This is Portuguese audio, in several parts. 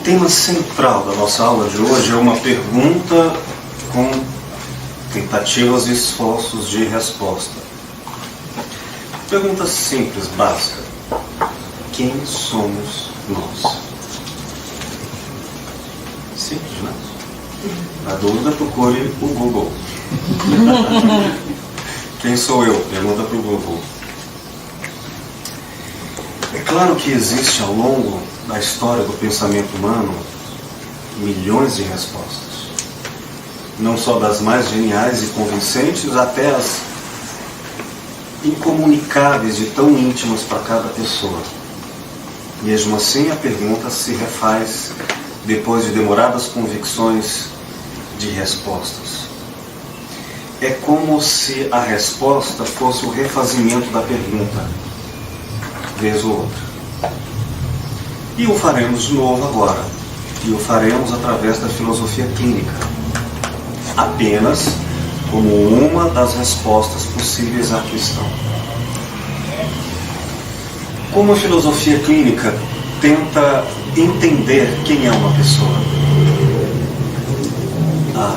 tema central da nossa aula de hoje é uma pergunta com tentativas e esforços de resposta. Pergunta simples, básica. Quem somos nós? Simples, né? Na dúvida, procure o Google. Quem sou eu? Pergunta para o Google. É claro que existe ao longo da história do pensamento humano milhões de respostas. Não só das mais geniais e convincentes, até as incomunicáveis e tão íntimas para cada pessoa. Mesmo assim, a pergunta se refaz depois de demoradas convicções de respostas. É como se a resposta fosse o refazimento da pergunta, vez ou outra. E o faremos de novo agora. E o faremos através da filosofia clínica, apenas como uma das respostas possíveis à questão. Como a filosofia clínica tenta entender quem é uma pessoa? A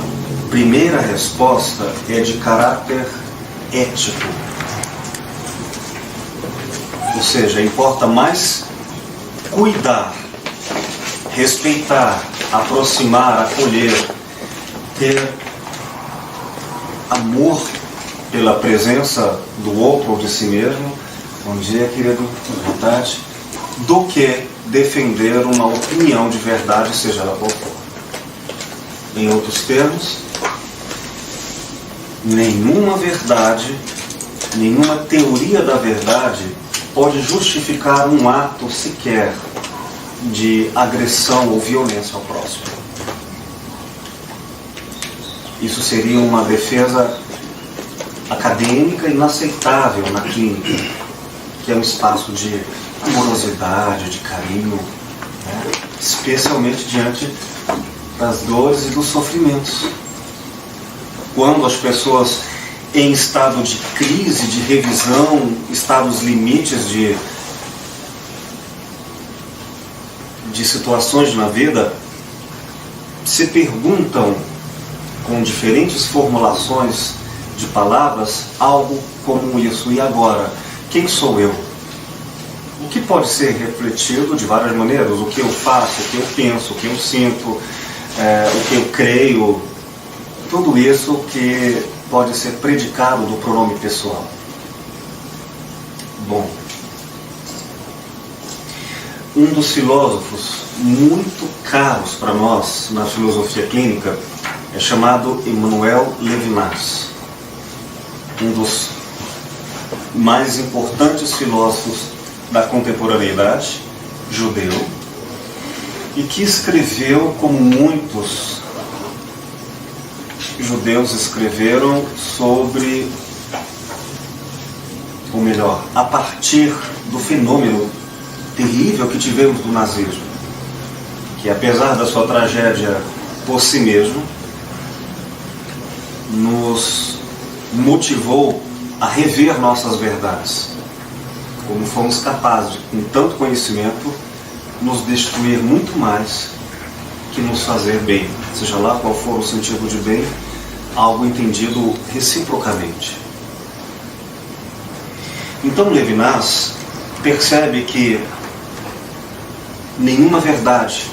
primeira resposta é de caráter ético. Ou seja, importa mais cuidar, respeitar, aproximar, acolher, ter amor pela presença do outro ou de si mesmo, bom dia, querido, à vontade, do que defender uma opinião de verdade, seja ela qual for. Em outros termos, nenhuma verdade, nenhuma teoria da verdade pode justificar um ato sequer de agressão ou violência ao próximo. Isso seria uma defesa acadêmica inaceitável na clínica, que é um espaço de amorosidade, de carinho, né? Especialmente diante das dores e dos sofrimentos. Quando as pessoas em estado de crise, de revisão, estados limites de situações na vida, se perguntam com diferentes formulações de palavras algo como isso: e agora? Quem sou eu? O que pode ser refletido de várias maneiras: o que eu faço, o que eu penso, o que eu sinto, o que eu creio, tudo isso que pode ser predicado do pronome pessoal. Bom, um dos filósofos muito caros para nós na filosofia clínica é chamado Emmanuel Levinas, um dos mais importantes filósofos da contemporaneidade, judeu, e que escreveu, como muitos judeus escreveram, sobre, ou melhor, a partir do fenômeno terrível que tivemos do nazismo, que apesar da sua tragédia por si mesmo, nos motivou a rever nossas verdades. Como fomos capazes de, com tanto conhecimento, nos destruir muito mais que nos fazer bem, seja lá qual for o sentido de bem, algo entendido reciprocamente. Então Levinas percebe que nenhuma verdade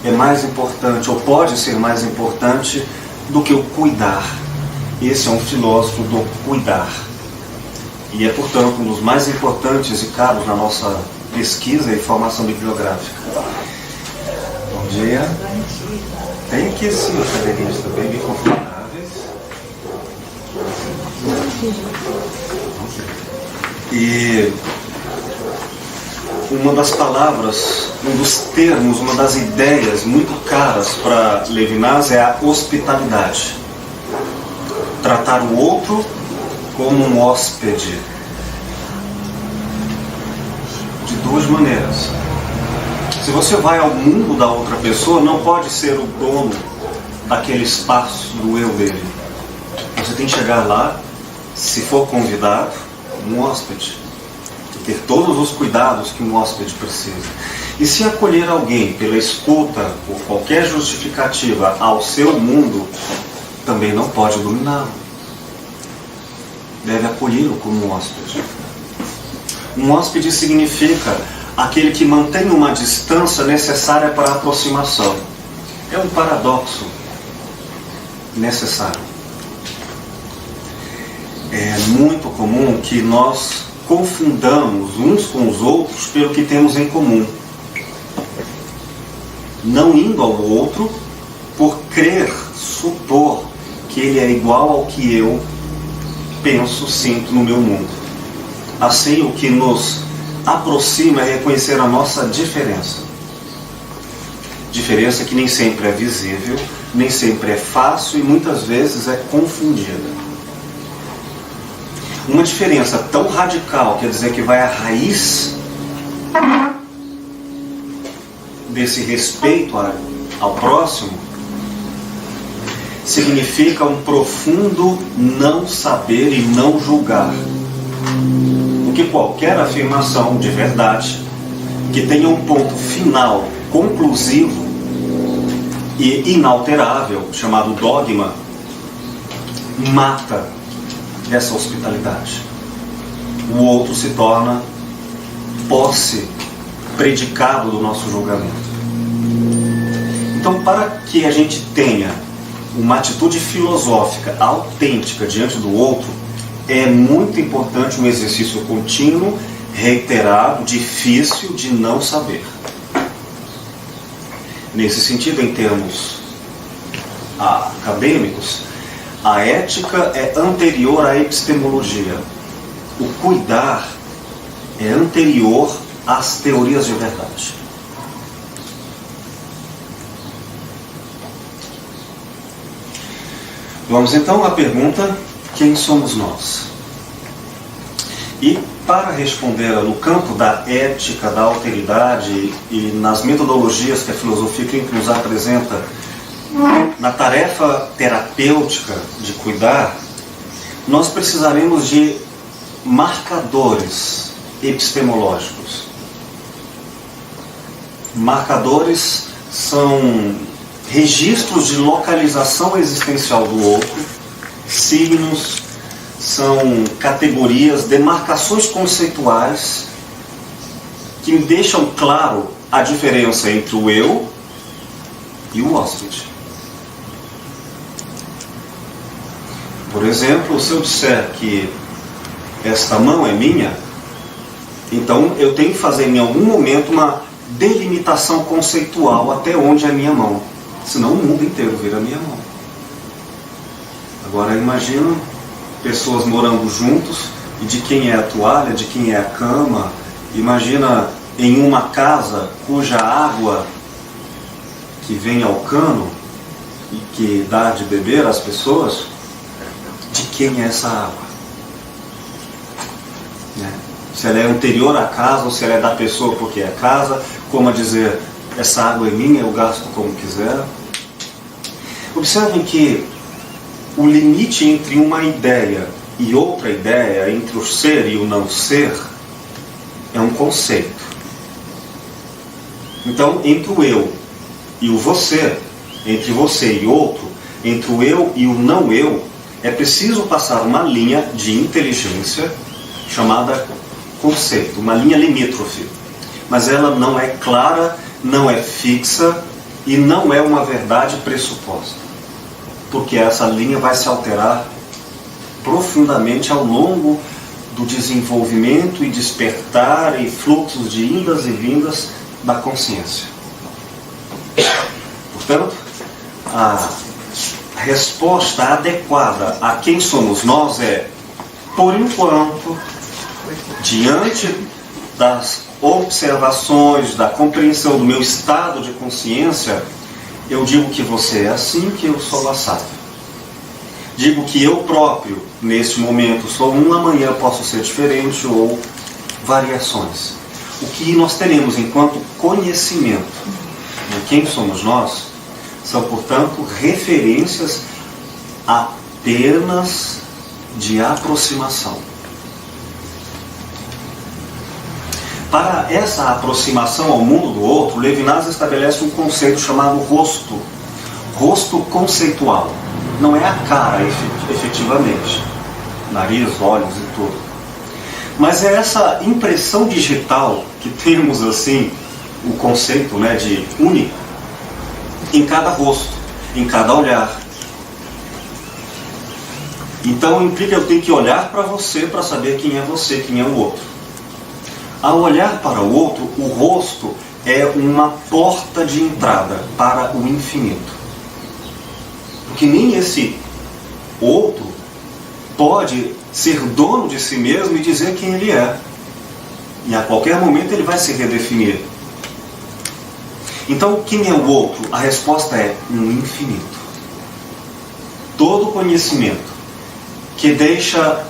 é mais importante, ou pode ser mais importante, do que o cuidar. Esse é um filósofo do cuidar. E é, portanto, um dos mais importantes e caros na nossa pesquisa e formação bibliográfica. Bom dia. Tem aqui sim os cadeirinhos também bem confortáveis. E uma das palavras, um dos termos, uma das ideias muito caras para Levinas é a hospitalidade. Tratar o outro como um hóspede. De duas maneiras. Se você vai ao mundo da outra pessoa, não pode ser o dono daquele espaço do eu dele. Você tem que chegar lá, se for convidado, um hóspede. E ter todos os cuidados que um hóspede precisa. E se acolher alguém pela escuta, por qualquer justificativa, ao seu mundo, também não pode dominá-lo. Deve acolhê-lo como um hóspede. Um hóspede significa aquele que mantém uma distância necessária para a aproximação. É um paradoxo necessário. É muito comum que nós confundamos uns com os outros pelo que temos em comum, não indo ao outro por crer, supor que ele é igual ao que eu penso, sinto no meu mundo. Assim, o que nos aproxima é reconhecer a nossa diferença. Diferença que nem sempre é visível, nem sempre é fácil e muitas vezes é confundida. Uma diferença tão radical, quer dizer que vai à raiz desse respeito ao próximo, significa um profundo não saber e não julgar. Porque qualquer afirmação de verdade que tenha um ponto final, conclusivo e inalterável, chamado dogma, mata essa hospitalidade. O outro se torna posse, predicado do nosso julgamento. Então, para que a gente tenha uma atitude filosófica autêntica diante do outro, é muito importante um exercício contínuo, reiterado, difícil de não saber. Nesse sentido, em termos acadêmicos, a ética é anterior à epistemologia. O cuidar é anterior às teorias de verdade. Vamos então à pergunta: quem somos nós? E para responder no campo da ética, da alteridade e nas metodologias que a filosofia clínica nos apresenta, na tarefa terapêutica de cuidar, nós precisaremos de marcadores epistemológicos. Marcadores são registros de localização existencial do outro, signos, são categorias, demarcações conceituais que deixam claro a diferença entre o eu e o hóspede. Por exemplo, se eu disser que esta mão é minha, então eu tenho que fazer em algum momento uma delimitação conceitual até onde é a minha mão. Senão o mundo inteiro vira a minha mão. Agora imagina pessoas morando juntos e de quem é a toalha, de quem é a cama. Imagina em uma casa cuja água que vem ao cano e que dá de beber às pessoas, de quem é essa água? Se ela é anterior à casa ou se ela é da pessoa porque é casa, como a dizer, essa água é minha, eu gasto como quiser. Observem que o limite entre uma ideia e outra ideia, entre o ser e o não ser, é um conceito. Então, entre o eu e o você, entre você e outro, entre o eu e o não eu, é preciso passar uma linha de inteligência chamada conceito, uma linha limítrofe. Mas ela não é clara, não é fixa e não é uma verdade pressuposta. Porque essa linha vai se alterar profundamente ao longo do desenvolvimento e despertar e fluxos de indas e vindas da consciência. Portanto, a resposta adequada a quem somos nós é, por enquanto, diante das observações, da compreensão do meu estado de consciência, eu digo que você é assim, que eu sou assado. Digo que eu próprio, neste momento, sou um, amanhã posso ser diferente ou variações. O que nós teremos enquanto conhecimento de quem somos nós são, portanto, referências apenas de aproximação. Para essa aproximação ao mundo do outro, Levinas estabelece um conceito chamado rosto. Rosto conceitual. Não é a cara, efetivamente. Nariz, olhos e tudo. Mas é essa impressão digital que temos assim, o conceito, né, de único, em cada rosto, em cada olhar. Então implica eu tenho que olhar para você para saber quem é você, quem é o outro. Ao olhar para o outro, o rosto é uma porta de entrada para o infinito. Porque nem esse outro pode ser dono de si mesmo e dizer quem ele é. E a qualquer momento ele vai se redefinir. Então, quem é o outro? A resposta é um infinito. Todo conhecimento que deixa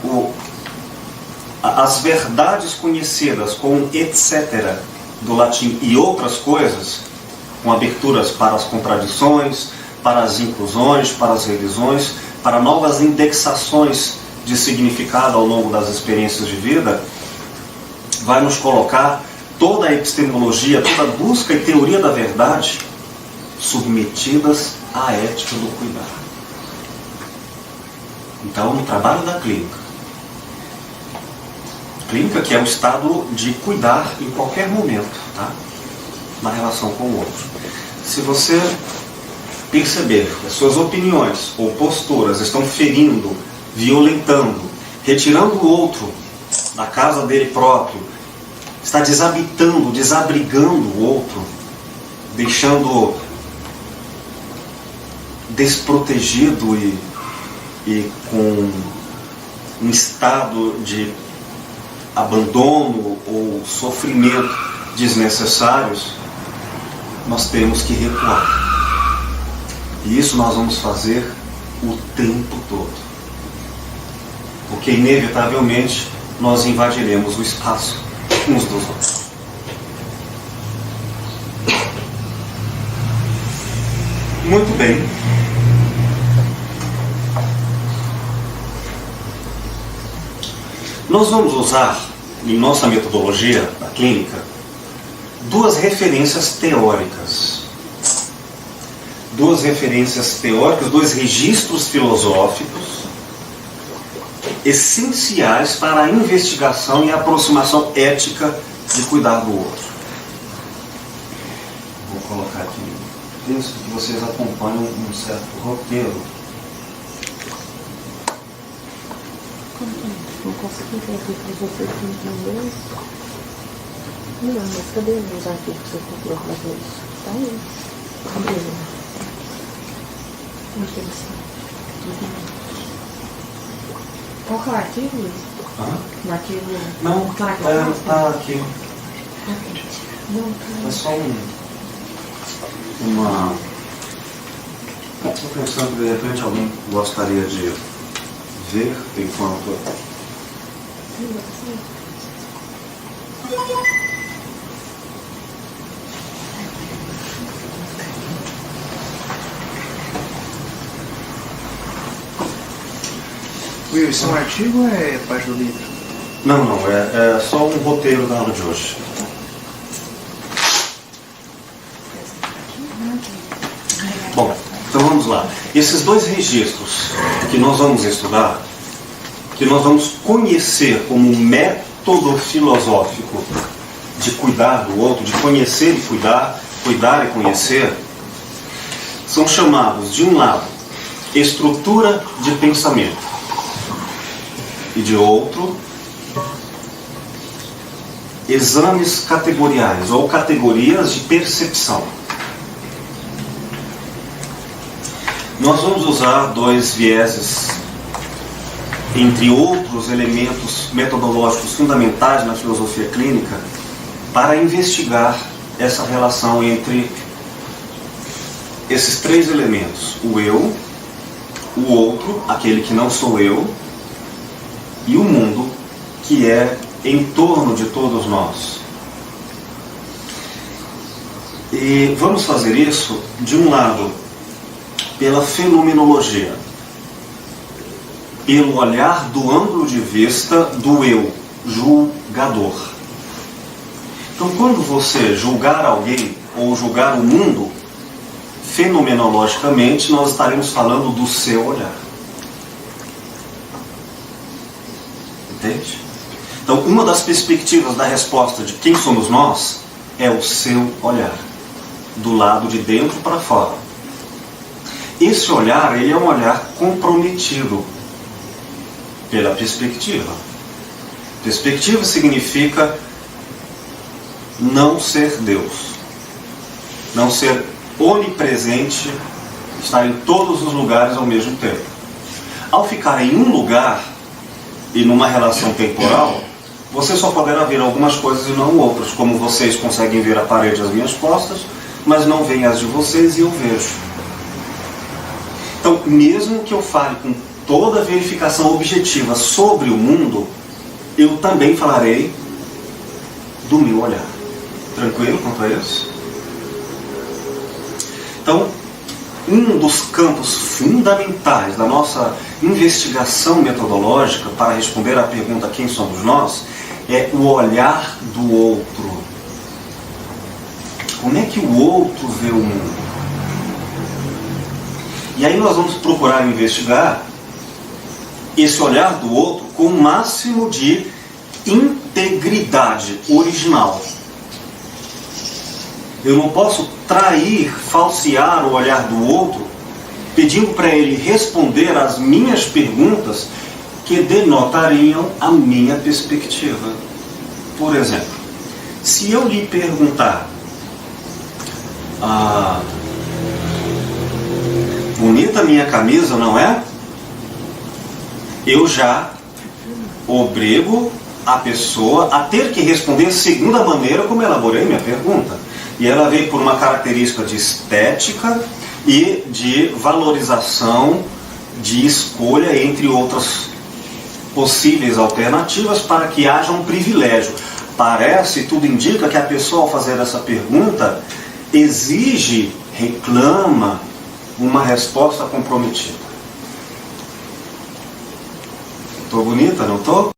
as verdades conhecidas com etc. do latim e outras coisas, com aberturas para as contradições, para as inclusões, para as revisões, para novas indexações de significado ao longo das experiências de vida, vai nos colocar toda a epistemologia, toda a busca e teoria da verdade submetidas à ética do cuidar. Então, no trabalho da clínica, que é o estado de cuidar em qualquer momento, tá? Na relação com o outro. Se você perceber que as suas opiniões ou posturas estão ferindo, violentando, retirando o outro da casa dele próprio, está desabitando, desabrigando o outro, deixando desprotegido e com um estado de abandono ou sofrimento desnecessários, nós temos que recuar. E isso nós vamos fazer o tempo todo. Porque inevitavelmente nós invadiremos o espaço uns dos outros. Muito bem. Nós vamos usar, em nossa metodologia da clínica, duas referências teóricas. Dois registros filosóficos essenciais para a investigação e a aproximação ética de cuidar do outro. Vou colocar aqui. Penso que vocês acompanham um certo roteiro. Não consegui ver aqui para vocês entender. Não, mas cadê os artigos que você comprou para ver isso? Tá aí. Cadê ele? Onde ele está? Qual que é o artigo, Luiz? O artigo... Não, tá aqui. Não, tá. É só uma... Estou pensando que de repente alguém gostaria de ver enquanto... Will, isso é um artigo ou é parte do livro? Não, é só um roteiro da aula de hoje. Bom, então vamos lá. Esses dois registros que nós vamos estudar, que nós vamos conhecer como um método filosófico de cuidar do outro, de conhecer e cuidar, cuidar e conhecer, são chamados, de um lado, estrutura de pensamento, e de outro, exames categoriais ou categorias de percepção. Nós vamos usar dois vieses, entre outros elementos metodológicos fundamentais na filosofia clínica, para investigar essa relação entre esses três elementos: o eu, o outro, aquele que não sou eu, e o mundo, que é em torno de todos nós. E vamos fazer isso, de um lado, pela fenomenologia, pelo olhar do ângulo de vista do eu, julgador. Então, quando você julgar alguém ou julgar o mundo, fenomenologicamente, nós estaremos falando do seu olhar. Entende? Então, uma das perspectivas da resposta de quem somos nós é o seu olhar, do lado de dentro para fora. Esse olhar, ele é um olhar comprometido pela perspectiva. Perspectiva significa não ser Deus, não ser onipresente, estar em todos os lugares ao mesmo tempo. Ao ficar em um lugar e numa relação temporal, você só poderá ver algumas coisas e não outras, como vocês conseguem ver a parede às minhas costas, mas não veem as de vocês e eu vejo. Então, mesmo que eu fale com toda a verificação objetiva sobre o mundo, eu também falarei do meu olhar. Tranquilo quanto a isso? Então, um dos campos fundamentais da nossa investigação metodológica para responder à pergunta quem somos nós é o olhar do outro. Como é que o outro vê o mundo? E aí nós vamos procurar investigar esse olhar do outro com o máximo de integridade original. Eu não posso trair, falsear o olhar do outro, pedindo para ele responder às minhas perguntas que denotariam a minha perspectiva. Por exemplo, se eu lhe perguntar, bonita minha camisa, não é? Eu já obrigo a pessoa a ter que responder segundo a maneira como elaborei minha pergunta. E ela veio por uma característica de estética e de valorização, de escolha entre outras possíveis alternativas para que haja um privilégio. Parece, tudo indica que a pessoa, ao fazer essa pergunta, exige, reclama uma resposta comprometida. Estou bonita, não estou?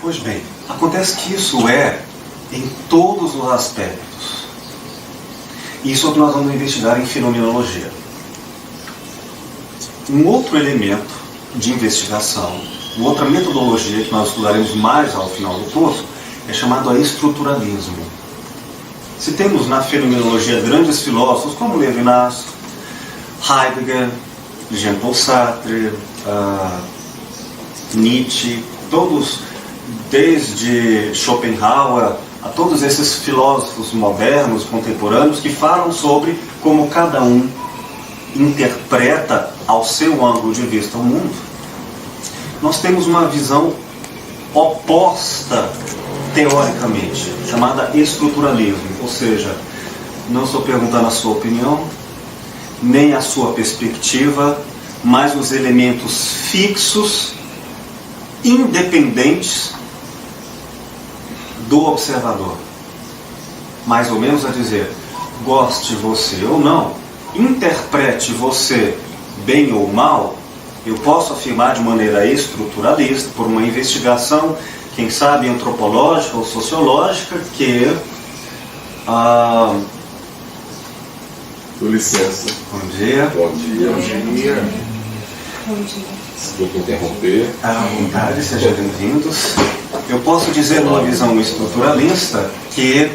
Pois bem, acontece que isso é em todos os aspectos. Isso é o que nós vamos investigar em fenomenologia. Um outro elemento de investigação, uma outra metodologia que nós estudaremos mais ao final do curso, é chamado a estruturalismo. Se temos na fenomenologia grandes filósofos como Levinas, Heidegger, Jean-Paul Sartre, Nietzsche, todos, desde Schopenhauer a todos esses filósofos modernos, contemporâneos, que falam sobre como cada um interpreta ao seu ângulo de vista o mundo, nós temos uma visão oposta teoricamente, chamada estruturalismo. Ou seja, não estou perguntando a sua opinião, nem a sua perspectiva, mas os elementos fixos, independentes do observador. Mais ou menos a dizer, goste você ou não, interprete você bem ou mal, eu posso afirmar de maneira estruturalista, por uma investigação, quem sabe antropológica ou sociológica, que Com licença. Bom dia. Bom dia. Bom dia. Desculpa interromper. À vontade, sejam bem-vindos. Eu posso dizer, numa visão estruturalista, que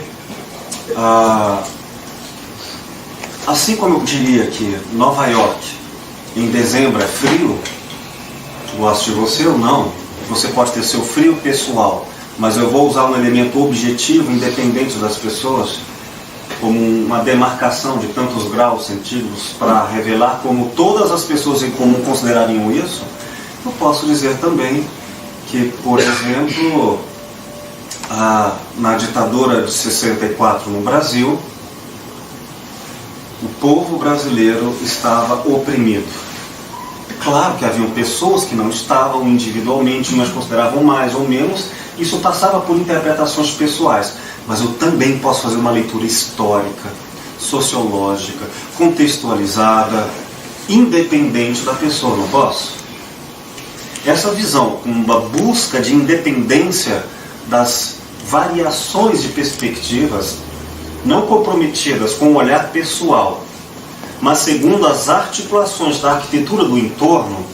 assim como eu diria que Nova York em dezembro é frio, goste de você ou não, você pode ter seu frio pessoal, mas eu vou usar um elemento objetivo, independente das pessoas, como uma demarcação de tantos graus centígrados para revelar como todas as pessoas em comum considerariam isso. Eu posso dizer também que, por exemplo, na ditadura de 64 no Brasil, o povo brasileiro estava oprimido. Claro que haviam pessoas que não estavam individualmente, umas consideravam mais ou menos, isso passava por interpretações pessoais, mas eu também posso fazer uma leitura histórica, sociológica, contextualizada, independente da pessoa, não posso? essa visão, uma busca de independência das variações de perspectivas, não comprometidas com o olhar pessoal, mas segundo as articulações da arquitetura do entorno,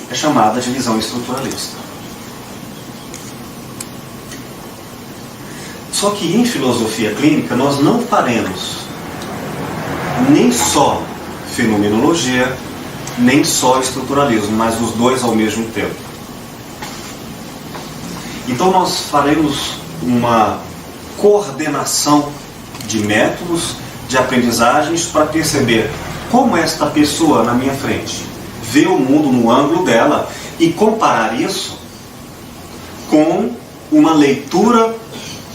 é chamada de visão estruturalista. Só que em filosofia clínica nós não faremos nem só fenomenologia, nem só estruturalismo, mas os dois ao mesmo tempo. Então nós faremos uma coordenação de métodos, de aprendizagens para perceber como esta pessoa na minha frente vê o mundo no ângulo dela e comparar isso com uma leitura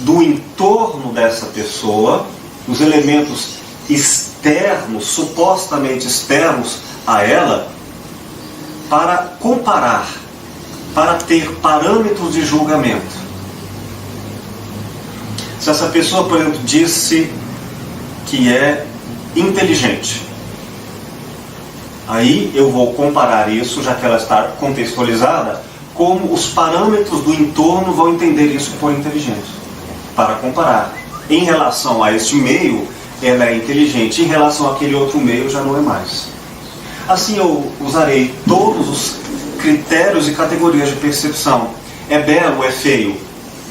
do entorno dessa pessoa, os elementos externos, supostamente externos a ela, para comparar, para ter parâmetros de julgamento. Se essa pessoa, por exemplo, disse que é inteligente, aí eu vou comparar isso, já que ela está contextualizada, como os parâmetros do entorno vão entender isso por inteligente. Para comparar. Em relação a este meio, ela é inteligente. Em relação àquele outro meio, já não é mais. Assim eu usarei todos os critérios e categorias de percepção. É belo, é feio?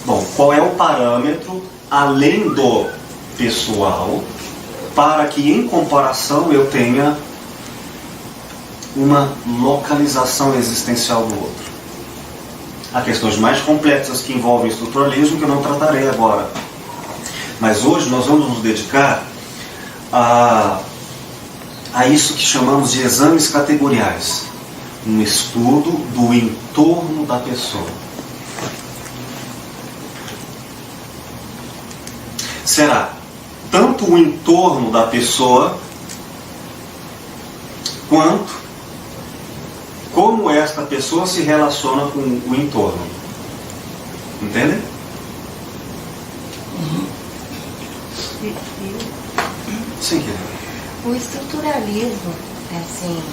Bom, qual é o parâmetro, além do pessoal, para que em comparação eu tenha uma localização existencial do outro? Há questões mais complexas que envolvem estruturalismo que eu não tratarei agora. Mas hoje nós vamos nos dedicar a isso que chamamos de exames categoriais. Um estudo do entorno da pessoa. Será tanto o entorno da pessoa quanto como esta pessoa se relaciona com o entorno. Entendem? Sim, querido. O estruturalismo, assim,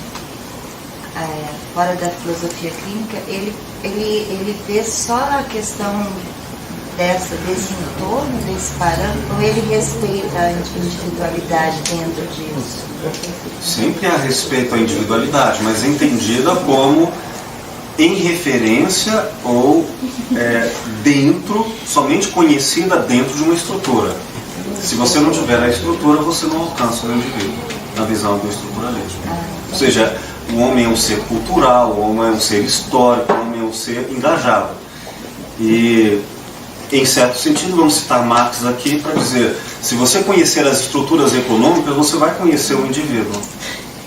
fora da filosofia clínica, ele vê só a questão desse entorno, desse parâmetro, ou ele respeita a individualidade dentro disso? Sempre há respeito à individualidade, mas entendida como em referência ou dentro, somente conhecida dentro de uma estrutura. Se você não tiver a estrutura, você não alcança o indivíduo, na visão do estruturalismo. Ou seja, o homem é um ser cultural, o homem é um ser histórico, o homem é um ser engajado. E, em certo sentido, vamos citar Marx aqui para dizer, se você conhecer as estruturas econômicas, você vai conhecer o indivíduo,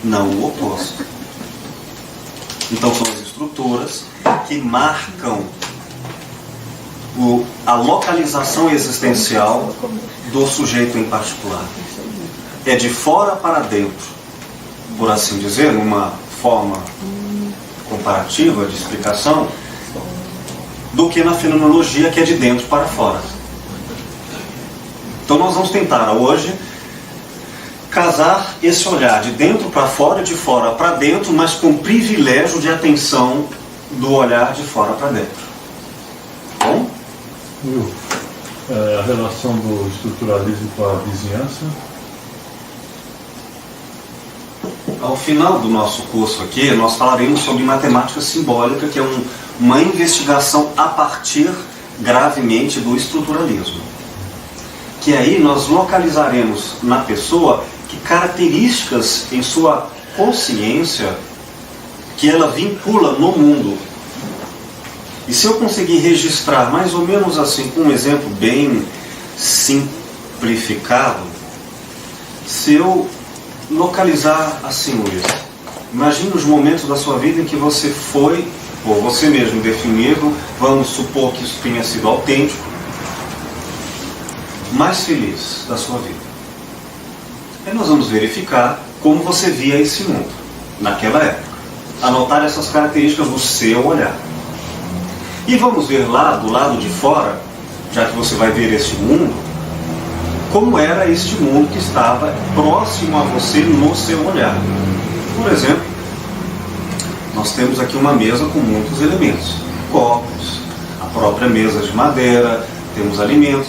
não o oposto. Então são as estruturas que marcam a localização existencial do sujeito em particular. É de fora para dentro, por assim dizer, numa forma comparativa de explicação, do que na fenomenologia, que é de dentro para fora. Então nós vamos tentar hoje casar esse olhar de dentro para fora e de fora para dentro, mas com privilégio de atenção do olhar de fora para dentro. Bom? A relação do estruturalismo com a vizinhança? Ao final do nosso curso aqui, nós falaremos sobre matemática simbólica, que é uma investigação a partir, gravemente, do estruturalismo. Que aí nós localizaremos na pessoa que características em sua consciência que ela vincula no mundo. E se eu conseguir registrar mais ou menos assim, com um exemplo bem simplificado, se eu localizar assim, Luiz, imagine os momentos da sua vida em que você foi, ou você mesmo definido, vamos supor que isso tenha sido autêntico, mais feliz da sua vida. Aí nós vamos verificar como você via esse mundo naquela época. Anotar essas características do seu olhar. E vamos ver lá, do lado de fora, já que você vai ver este mundo, como era este mundo que estava próximo a você no seu olhar. Por exemplo, Nós temos aqui uma mesa com muitos elementos. Copos, a própria mesa de madeira, temos alimentos.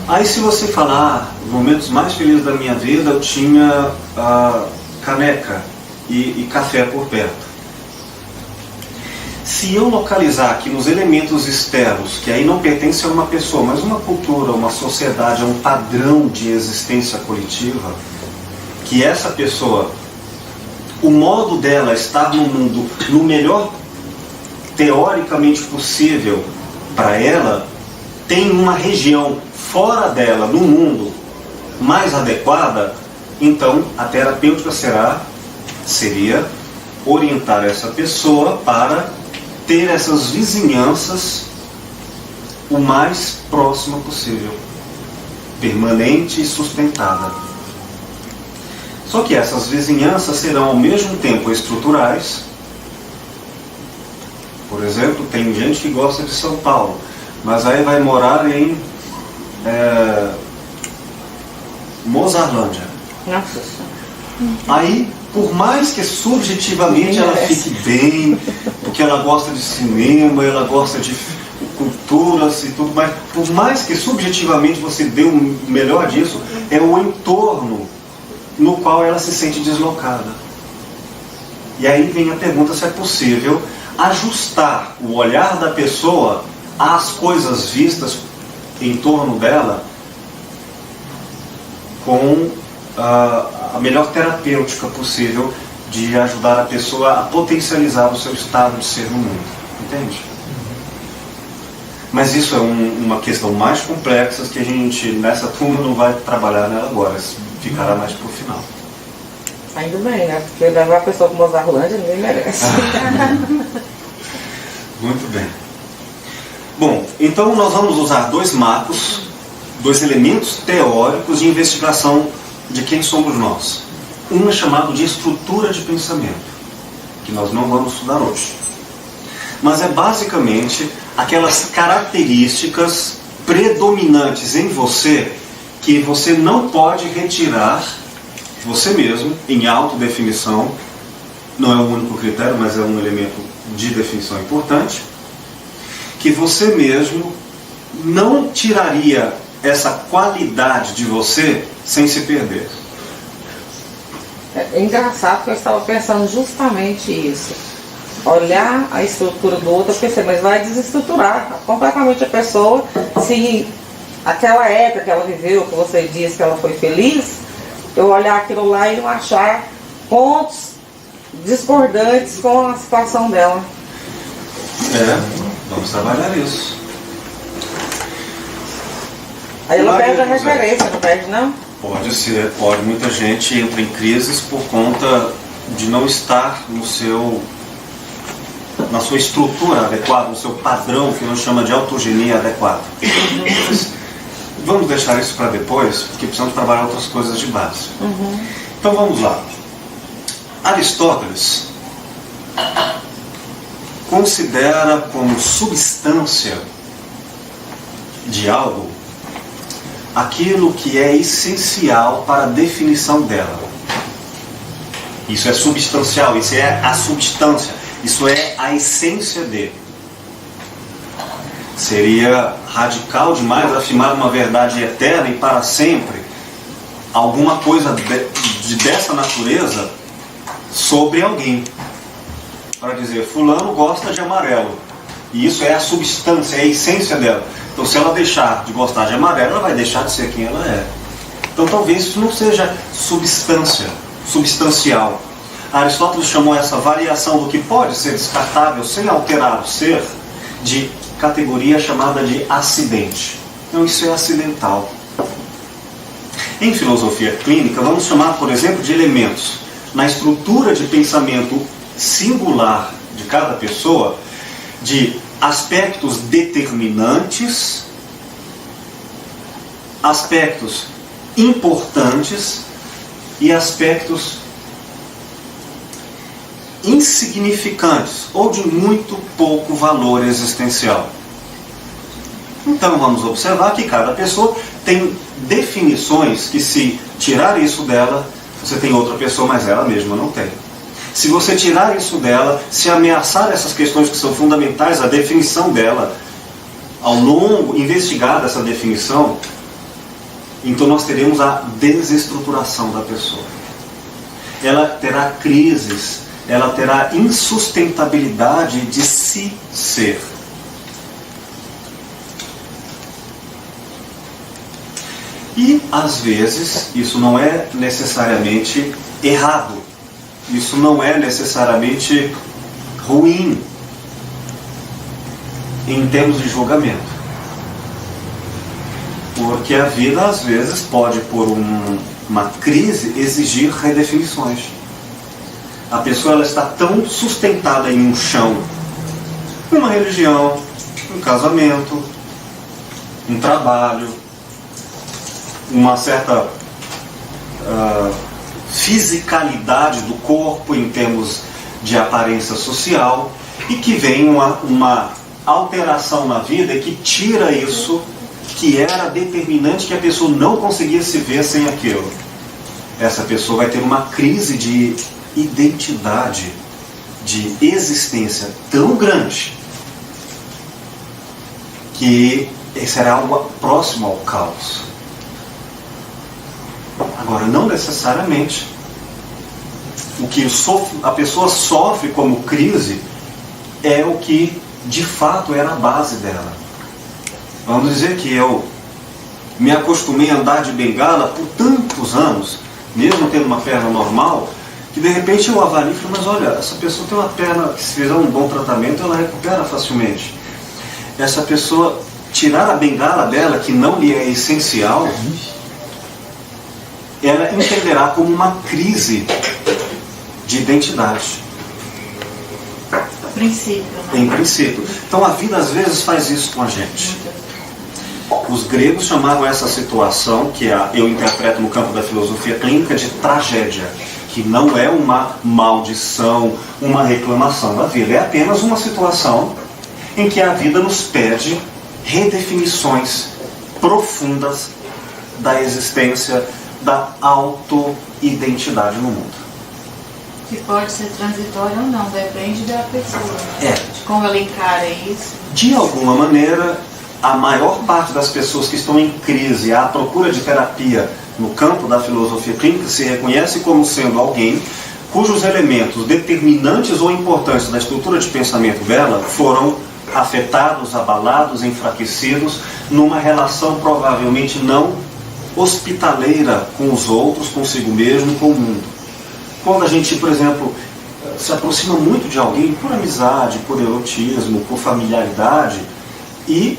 Aí se você falar, os momentos mais felizes da minha vida, eu tinha caneca e café por perto. Se eu localizar aqui nos elementos externos, que aí não pertence a uma pessoa, mas uma cultura, uma sociedade, a um padrão de existência coletiva, que essa pessoa, o modo dela estar no mundo no melhor teoricamente possível para ela, tem uma região fora dela, no mundo, mais adequada, então a terapêutica seria orientar essa pessoa para ter essas vizinhanças o mais próxima possível, permanente e sustentada. Só que essas vizinhanças serão ao mesmo tempo estruturais. Por exemplo, tem gente que gosta de São Paulo, mas aí vai morar em Mozarlândia. Nossa Senhora. Aí, por mais que subjetivamente ela fique bem, porque ela gosta de cinema, ela gosta de culturas e tudo mais, por mais que subjetivamente você dê o melhor disso, é o entorno no qual ela se sente deslocada. E aí vem a pergunta se é possível ajustar o olhar da pessoa às coisas vistas em torno dela com a melhor terapêutica possível de ajudar a pessoa a potencializar o seu estado de ser no mundo. Entende? Mas isso é uma questão mais complexa que a gente, nessa turma, não vai trabalhar nela agora. Ficará mais para o final. Ainda bem, né? Porque levar a pessoa para Mozarlândia ninguém merece. Muito bem. Bom, então nós vamos usar dois marcos, dois elementos teóricos de investigação de quem somos nós. Um é chamado de estrutura de pensamento, que nós não vamos estudar hoje. Mas é basicamente aquelas características predominantes em você que você não pode retirar você mesmo em autodefinição. Não é o único critério, mas é um elemento de definição importante, que você mesmo não tiraria essa qualidade de você sem se perder. É engraçado que eu estava pensando justamente isso. Olhar a estrutura do outro, pensei, mas vai desestruturar completamente a pessoa se aquela época que ela viveu, que você disse que ela foi feliz, eu olhar aquilo lá e não achar pontos discordantes com a situação dela. Vamos trabalhar isso. Aí ela perde a referência, não perde não? Pode ser, pode. Muita gente entra em crises por conta de não estar na sua estrutura adequada, no seu padrão, que nós chamamos de autogenia adequada. Vamos deixar isso para depois, porque precisamos trabalhar outras coisas de base. Então vamos lá. Aristóteles considera como substância de algo aquilo que é essencial para a definição dela. Isso é substancial, isso é a substância, isso é a essência dele. Seria radical demais afirmar uma verdade eterna e para sempre, alguma coisa dessa natureza sobre alguém. Para dizer, fulano gosta de amarelo, e isso é a substância, é a essência dela. Então se ela deixar de gostar de amarelo, ela vai deixar de ser quem ela é. Então talvez isso não seja substancial. Aristóteles chamou essa variação do que pode ser descartável sem alterar o ser de categoria chamada de acidente. Então isso é acidental. Em filosofia clínica, vamos chamar, por exemplo, de elementos na estrutura de pensamento singular de cada pessoa, de aspectos determinantes, aspectos importantes e aspectos insignificantes ou de muito pouco valor existencial. Então vamos observar que cada pessoa tem definições que, se tirar isso dela, você tem outra pessoa, mas ela mesma não tem. Se você tirar isso dela, se ameaçar essas questões que são fundamentais, a definição dela, ao longo, investigar essa definição, então nós teremos a desestruturação da pessoa. Ela terá crises, ela terá insustentabilidade de se ser. E, às vezes, isso não é necessariamente errado. Isso não é necessariamente ruim em termos de julgamento. Porque a vida, às vezes, pode, por uma crise, exigir redefinições. A pessoa ela está tão sustentada em um chão, uma religião, um casamento, um trabalho, uma certa fisicalidade do corpo em termos de aparência social, e que vem uma alteração na vida que tira isso que era determinante, que a pessoa não conseguia se ver sem aquilo. Essa pessoa vai ter uma crise de identidade, de existência tão grande que será algo próximo ao caos. Agora, não necessariamente o que a pessoa sofre como crise é o que de fato era a base dela. Vamos dizer que eu me acostumei a andar de bengala por tantos anos, mesmo tendo uma perna normal, que de repente eu avalio e falo, mas olha, essa pessoa tem uma perna que, se fizer um bom tratamento, ela recupera facilmente. Essa pessoa, tirar a bengala dela, que não lhe é essencial, ela entenderá como uma crise de identidade. Princípio, né? Em princípio. Então a vida às vezes faz isso com a gente. Os gregos chamavam essa situação, que eu interpreto no campo da filosofia clínica, de tragédia, que não é uma maldição, uma reclamação da vida, é apenas uma situação em que a vida nos pede redefinições profundas da existência, da auto-identidade no mundo. Que pode ser transitório ou não, depende da pessoa. De como ela encara isso. De alguma maneira, a maior parte das pessoas que estão em crise, à procura de terapia no campo da filosofia clínica, se reconhece como sendo alguém cujos elementos determinantes ou importantes da estrutura de pensamento dela foram afetados, abalados, enfraquecidos, numa relação provavelmente não hospitaleira com os outros, consigo mesmo e com o mundo. Quando a gente, por exemplo, se aproxima muito de alguém por amizade, por erotismo, por familiaridade, e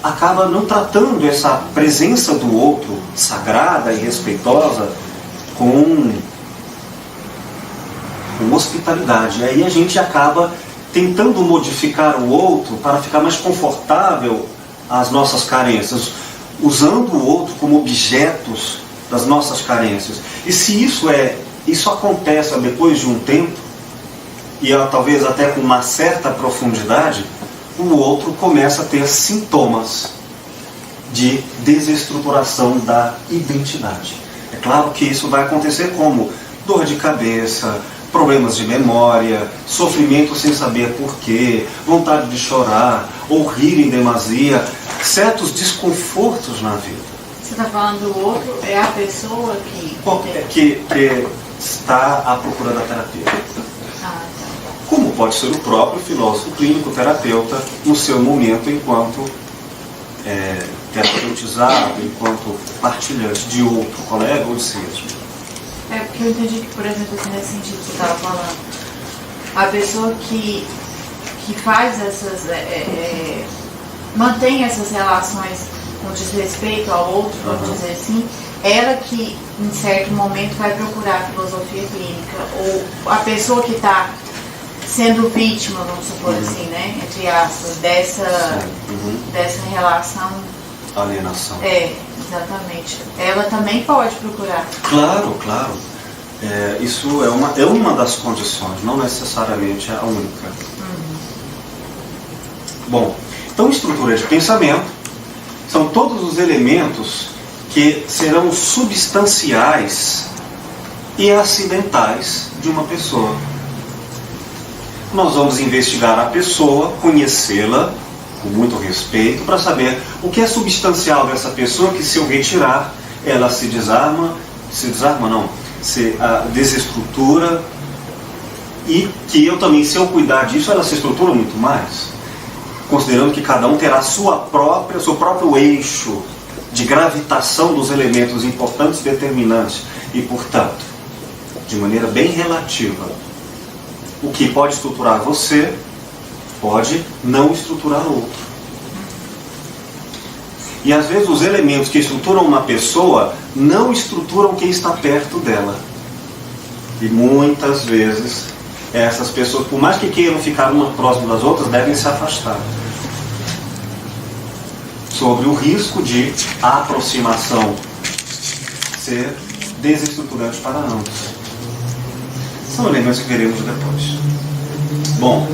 acaba não tratando essa presença do outro, sagrada e respeitosa, com hospitalidade. Aí a gente acaba tentando modificar o outro para ficar mais confortável às nossas carências, usando o outro como objetos das nossas carências. E se isso acontece depois de um tempo, e talvez até com uma certa profundidade, o outro começa a ter sintomas de desestruturação da identidade. É claro que isso vai acontecer como dor de cabeça, problemas de memória, sofrimento sem saber porquê, vontade de chorar, ou rir em demasia, certos desconfortos na vida. Você está falando do outro, é a pessoa que está à procura da terapia. Como pode ser o próprio filósofo clínico, terapeuta, no seu momento enquanto terapeutizado, enquanto partilhante de outro colega ou de si mesmo. É porque eu entendi que, por exemplo, assim, nesse sentido que você estava falando, a pessoa que faz essas, mantém essas relações com desrespeito ao outro, vamos dizer assim, ela que em certo momento vai procurar a filosofia clínica, ou a pessoa que está sendo vítima, vamos supor assim, né, entre aspas, dessa relação. Alienação. Exatamente. Ela também pode procurar. Claro. Isso é uma das condições, não necessariamente a única. Bom, então estrutura de pensamento são todos os elementos que serão substanciais e acidentais de uma pessoa. nós vamos investigar a pessoa, conhecê-la com muito respeito, para saber o que é substancial dessa pessoa, que se eu retirar, ela se desestrutura, e que eu também, se eu cuidar disso, ela se estrutura muito mais, considerando que cada um terá seu próprio eixo de gravitação dos elementos importantes determinantes, e, portanto, de maneira bem relativa, o que pode estruturar você pode não estruturar outro. E às vezes os elementos que estruturam uma pessoa não estruturam quem está perto dela. E muitas vezes essas pessoas, por mais que queiram ficar uma próxima das outras, devem se afastar, sobre o risco de a aproximação ser desestruturante para ambos. São elementos que veremos depois. Bom,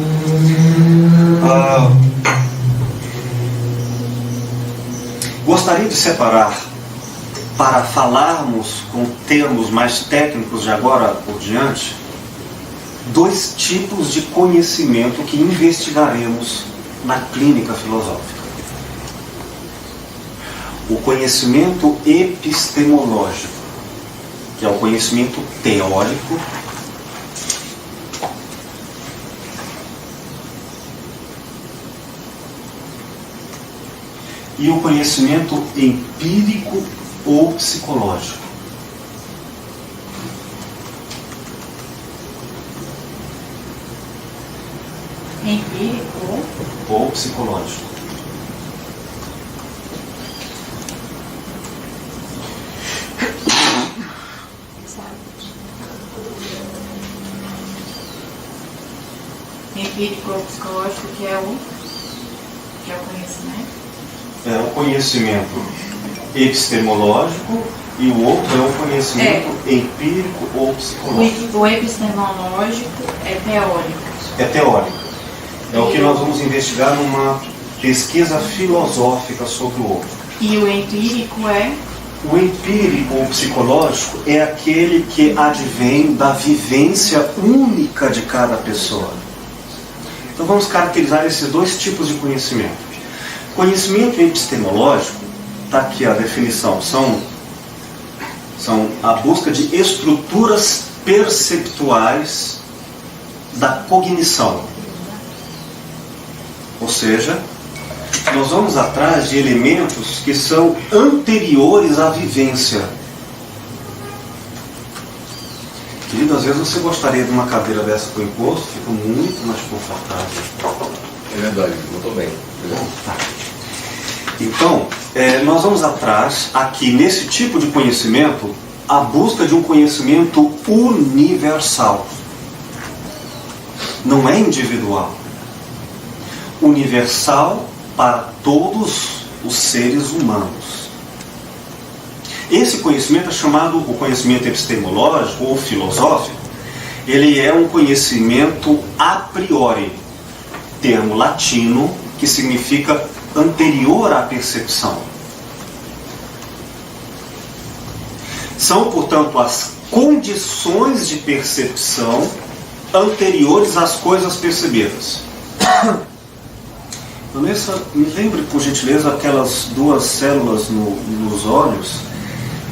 gostaria de separar, para falarmos com termos mais técnicos de agora por diante, dois tipos de conhecimento que investigaremos na clínica filosófica. O conhecimento epistemológico, que é o conhecimento teórico, e o conhecimento empírico ou psicológico. Empírico ou psicológico. empírico ou psicológico, que é o conhecimento? É o conhecimento epistemológico e o outro é o conhecimento empírico ou psicológico. O epistemológico é teórico. É teórico. É o que nós vamos investigar numa pesquisa filosófica sobre o outro. E o empírico é? O empírico ou psicológico é aquele que advém da vivência única de cada pessoa. Então vamos caracterizar esses dois tipos de conhecimento. Conhecimento epistemológico, está aqui a definição, são a busca de estruturas perceptuais da cognição. Ou seja, nós vamos atrás de elementos que são anteriores à vivência. Querido, às vezes você gostaria de uma cadeira dessa com encosto, fica muito mais confortável. É verdade, não estou bem. Então, nós vamos atrás, aqui nesse tipo de conhecimento, a busca de um conhecimento universal. Não é individual. Universal para todos os seres humanos. Esse conhecimento é chamado o conhecimento epistemológico ou filosófico. Ele é um conhecimento a priori, termo latino que significa anterior à percepção. São, portanto, as condições de percepção anteriores às coisas percebidas. Vanessa, me lembre, por gentileza, aquelas duas células nos olhos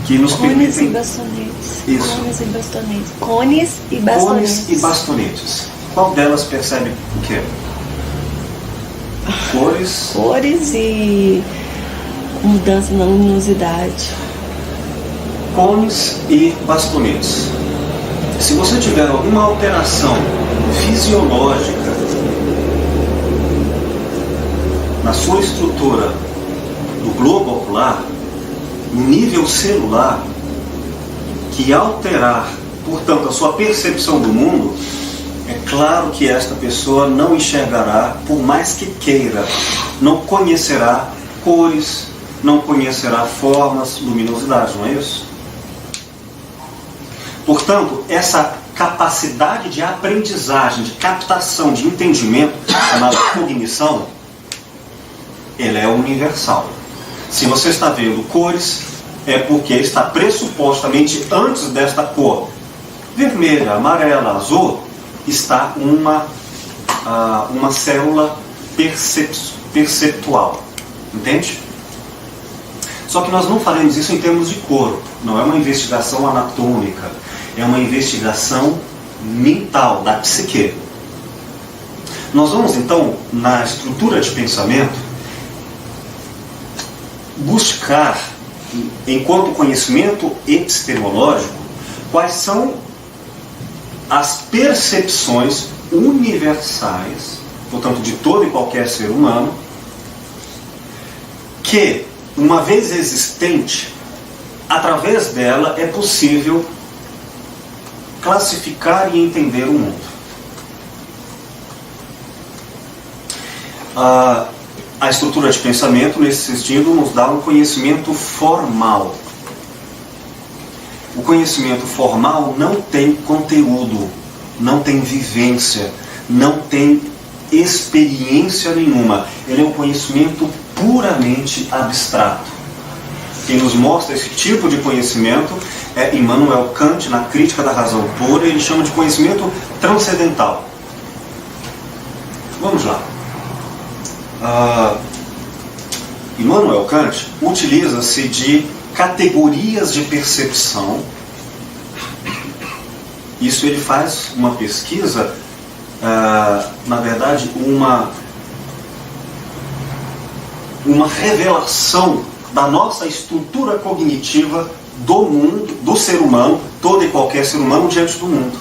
que nos Cones permitem... e bastonetes. Isso. Cones e bastonetes. Cones e bastonetes. Cones e bastonetes. Qual delas percebe o quê? Cores. Cores e mudança na luminosidade. Cones e bastonetes. Se você tiver alguma alteração fisiológica na sua estrutura do globo ocular, no nível celular, que alterar, portanto, a sua percepção do mundo, é claro que esta pessoa não enxergará, por mais que queira, não conhecerá cores, não conhecerá formas, luminosidade, não é isso? Portanto, essa capacidade de aprendizagem, de captação, de entendimento, chamada cognição, ela é universal. Se você está vendo cores, é porque está pressupostamente antes desta cor vermelha, amarela, azul, está uma uma célula perceptual. Entende? Só que nós não faremos isso em termos de corpo. Não é uma investigação anatômica. É uma investigação mental, da psique. Nós vamos então, na estrutura de pensamento, buscar, enquanto conhecimento epistemológico, quais são as percepções universais, portanto de todo e qualquer ser humano, que, uma vez existente, através dela é possível classificar e entender o mundo. A estrutura de pensamento, nesse sentido, nos dá um conhecimento formal. O conhecimento formal não tem conteúdo, não tem vivência, não tem experiência nenhuma. Ele é um conhecimento puramente abstrato. Quem nos mostra esse tipo de conhecimento é Immanuel Kant, na Crítica da Razão Pura. Ele chama de conhecimento transcendental. Vamos lá. Immanuel Kant utiliza-se de categorias de percepção. Isso ele faz uma pesquisa, na verdade, uma revelação da nossa estrutura cognitiva do mundo, do ser humano, todo e qualquer ser humano diante do mundo.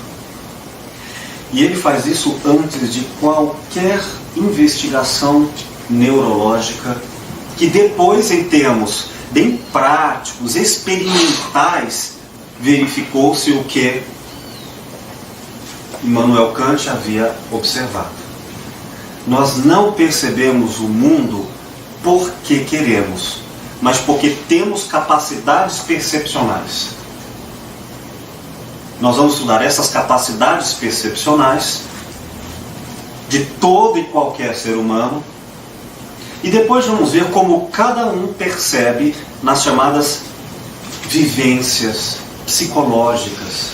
E ele faz isso antes de qualquer investigação neurológica, que depois, em termos bem práticos, experimentais, verificou-se o que Immanuel Kant havia observado. Nós não percebemos o mundo porque queremos, mas porque temos capacidades percepcionais. Nós vamos estudar essas capacidades percepcionais de todo e qualquer ser humano, e depois vamos ver como cada um percebe nas chamadas vivências psicológicas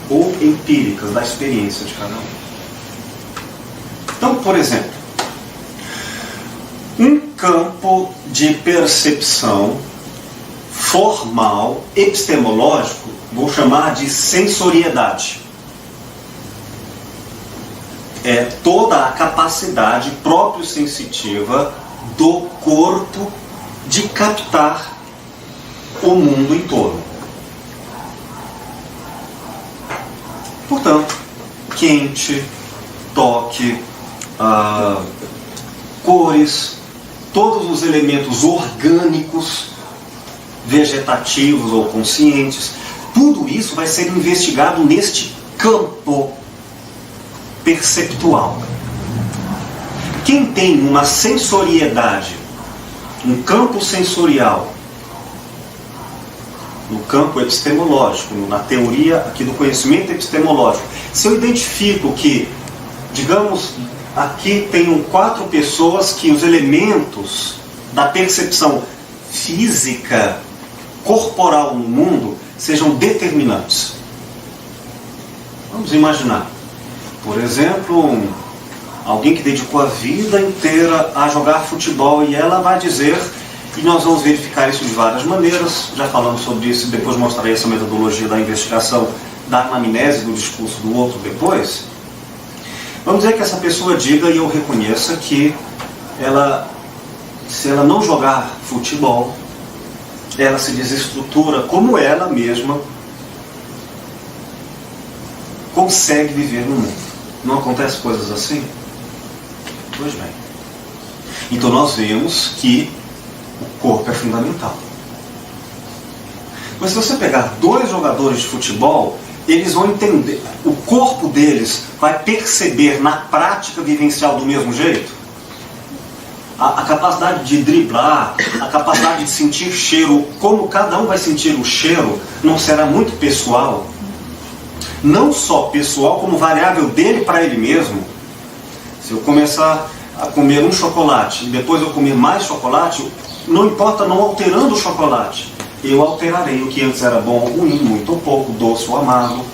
ou empíricas da experiência de cada um. Então, por exemplo, um campo de percepção formal, epistemológico, vou chamar de sensoriedade. É toda a capacidade propriosensitiva do corpo de captar o mundo em torno. Portanto, quente, toque, cores, todos os elementos orgânicos, vegetativos ou conscientes, tudo isso vai ser investigado neste campo perceptual. Quem tem uma sensoriedade, um campo sensorial, no campo epistemológico, na teoria aqui do conhecimento epistemológico, se eu identifico que, digamos, aqui tenho 4 pessoas que os elementos da percepção física, corporal no mundo, sejam determinantes. Vamos imaginar, por exemplo, alguém que dedicou a vida inteira a jogar futebol, e ela vai dizer, e nós vamos verificar isso de várias maneiras, já falamos sobre isso, depois mostrarei essa metodologia da investigação da anamnese do discurso do outro depois. Vamos dizer que essa pessoa diga, e eu reconheça, que se ela não jogar futebol, ela se desestrutura como ela mesma consegue viver no mundo. Não acontece coisas assim? Pois bem. Então nós vemos que o corpo é fundamental. Mas se você pegar 2 jogadores de futebol, eles vão entender, o corpo deles vai perceber na prática vivencial do mesmo jeito? A capacidade de driblar, a capacidade de sentir cheiro, como cada um vai sentir o cheiro, não será muito pessoal? Não só pessoal, como variável dele para ele mesmo. Se eu começar a comer um chocolate e depois eu comer mais chocolate, não importa não alterando o chocolate, eu alterarei o que antes era bom ou ruim, muito ou pouco, doce ou amargo.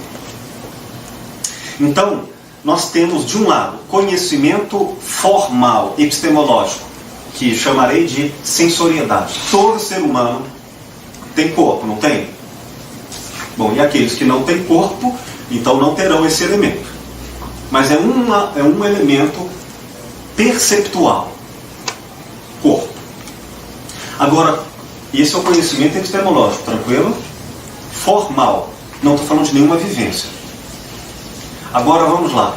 Então, nós temos, de um lado, conhecimento formal, epistemológico, que chamarei de sensoriedade. Todo ser humano tem corpo, não tem? Bom, e aqueles que não têm corpo, então não terão esse elemento. Mas é um elemento perceptual. Corpo. Agora, esse é o conhecimento epistemológico, tranquilo? Formal. Não estou falando de nenhuma vivência. Agora vamos lá.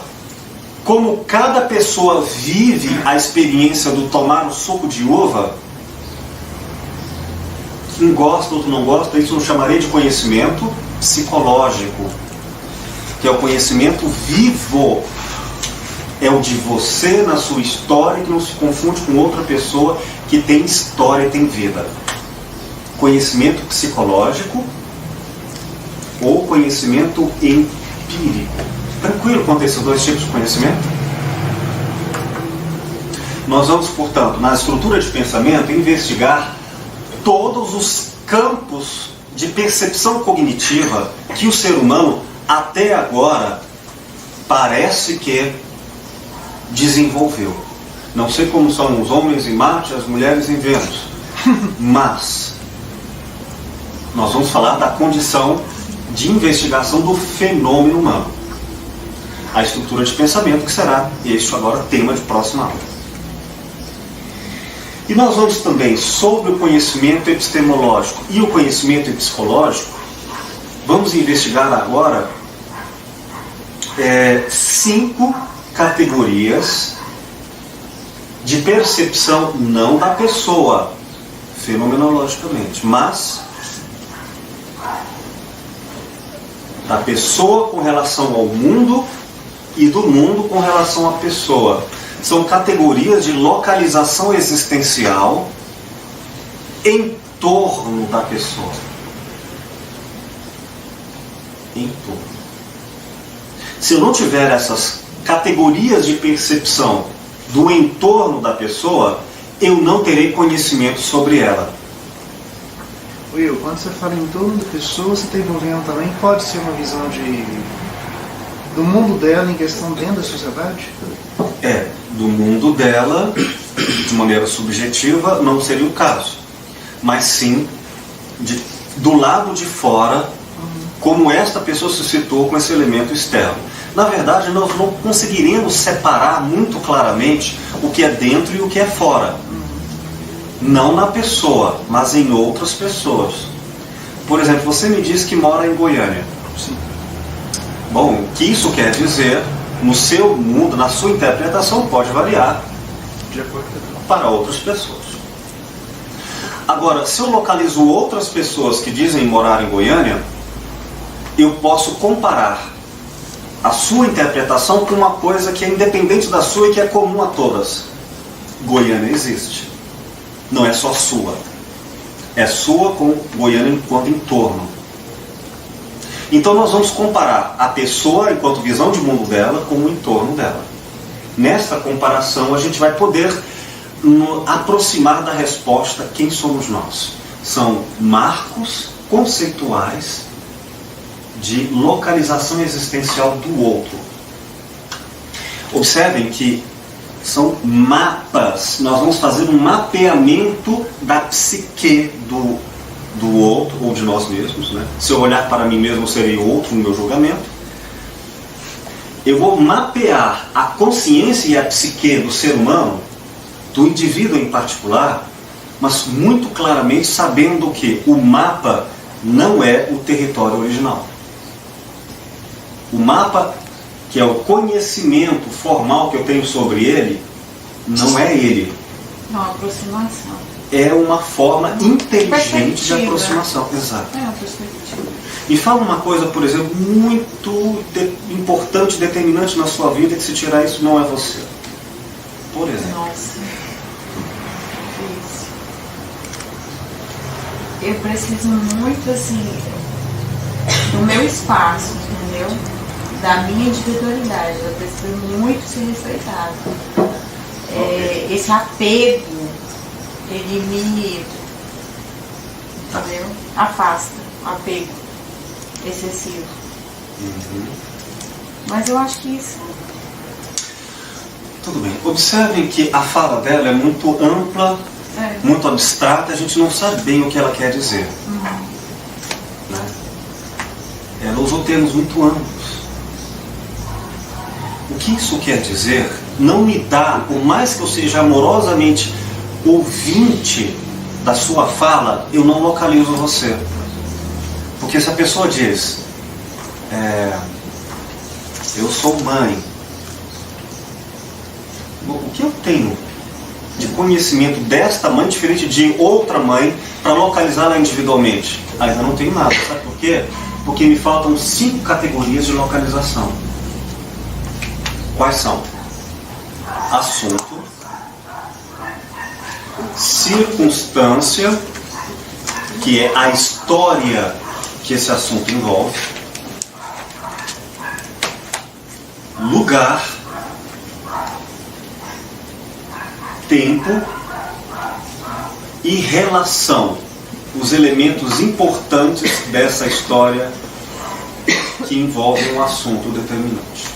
Como cada pessoa vive a experiência do tomar o suco de uva, um gosta, outro não gosta, isso eu chamarei de conhecimento psicológico, que é o conhecimento vivo. É o de você na sua história, que não se confunde com outra pessoa que tem história e tem vida. Conhecimento psicológico ou conhecimento empírico. Tranquilo quanto a esses dois tipos de conhecimento? Nós vamos, portanto, na estrutura de pensamento, investigar todos os campos de percepção cognitiva que o ser humano, até agora, parece que desenvolveu. Não sei como são os homens em Marte, as mulheres em Vênus, mas nós vamos falar da condição de investigação do fenômeno humano. A estrutura de pensamento, que será este agora tema de próxima aula. E nós vamos também, sobre o conhecimento epistemológico e o conhecimento psicológico, vamos investigar agora 5 categorias de percepção, não da pessoa, fenomenologicamente, mas da pessoa com relação ao mundo e do mundo com relação à pessoa. São categorias de localização existencial em torno da pessoa. Em torno. Se eu não tiver essas categorias de percepção do entorno da pessoa, eu não terei conhecimento sobre ela. Will, quando você fala em torno da pessoa, você está envolvendo também, pode ser uma visão do mundo dela em questão dentro da sociedade? Do mundo dela, de maneira subjetiva, não seria o caso. Mas sim, do lado de fora, como esta pessoa se situou com esse elemento externo. Na verdade, nós não conseguiremos separar muito claramente o que é dentro e o que é fora. Não na pessoa, mas em outras pessoas. Por exemplo, você me diz que mora em Goiânia. Sim. Bom, o que isso quer dizer, no seu mundo, na sua interpretação, pode variar De acordo com para outras pessoas. Agora, se eu localizo outras pessoas que dizem morar em Goiânia, eu posso comparar a sua interpretação com uma coisa que é independente da sua e que é comum a todas. Goiânia existe. Não é só sua. É sua com Goiânia enquanto entorno. Então nós vamos comparar a pessoa enquanto visão de mundo dela com o entorno dela. Nesta comparação a gente vai poder aproximar da resposta quem somos nós. São marcos conceituais de localização existencial do outro. Observem que são mapas. Nós vamos fazer um mapeamento da psique do outro, ou de nós mesmos, né? Se eu olhar para mim mesmo, eu serei outro no meu julgamento. Eu vou mapear a consciência e a psique do ser humano, do indivíduo em particular, mas muito claramente sabendo que o mapa não é o território original. O mapa, que é o conhecimento formal que eu tenho sobre ele, não é ele. Não, aproximação. É uma forma inteligente de Perspectiva. aproximação. Exato. É uma perspectiva. E fala uma coisa, por exemplo, muito importante, determinante na sua vida, que se tirar isso não é você. Por exemplo. Nossa. Isso. Eu preciso muito, assim, do meu espaço, entendeu? Da minha individualidade. Eu preciso muito ser respeitada. Esse apego, ele me, entendeu? Afasta. Apego excessivo. Mas eu acho que isso Tudo bem. Observem que a fala dela é muito ampla, muito abstrata, a gente não sabe bem o que ela quer dizer. Né? Ela usou termos muito amplos. O que isso quer dizer não me dá, por mais que eu seja amorosamente ouvinte da sua fala, eu não localizo você. Porque se a pessoa diz, eu sou mãe, o que eu tenho de conhecimento desta mãe diferente de outra mãe para localizá-la individualmente? Ainda não tenho nada. Sabe por quê? Porque me faltam 5 categorias de localização. Quais são? Assunto, circunstância, que é a história que esse assunto envolve, lugar, tempo e relação, os elementos importantes dessa história que envolvem um assunto determinante.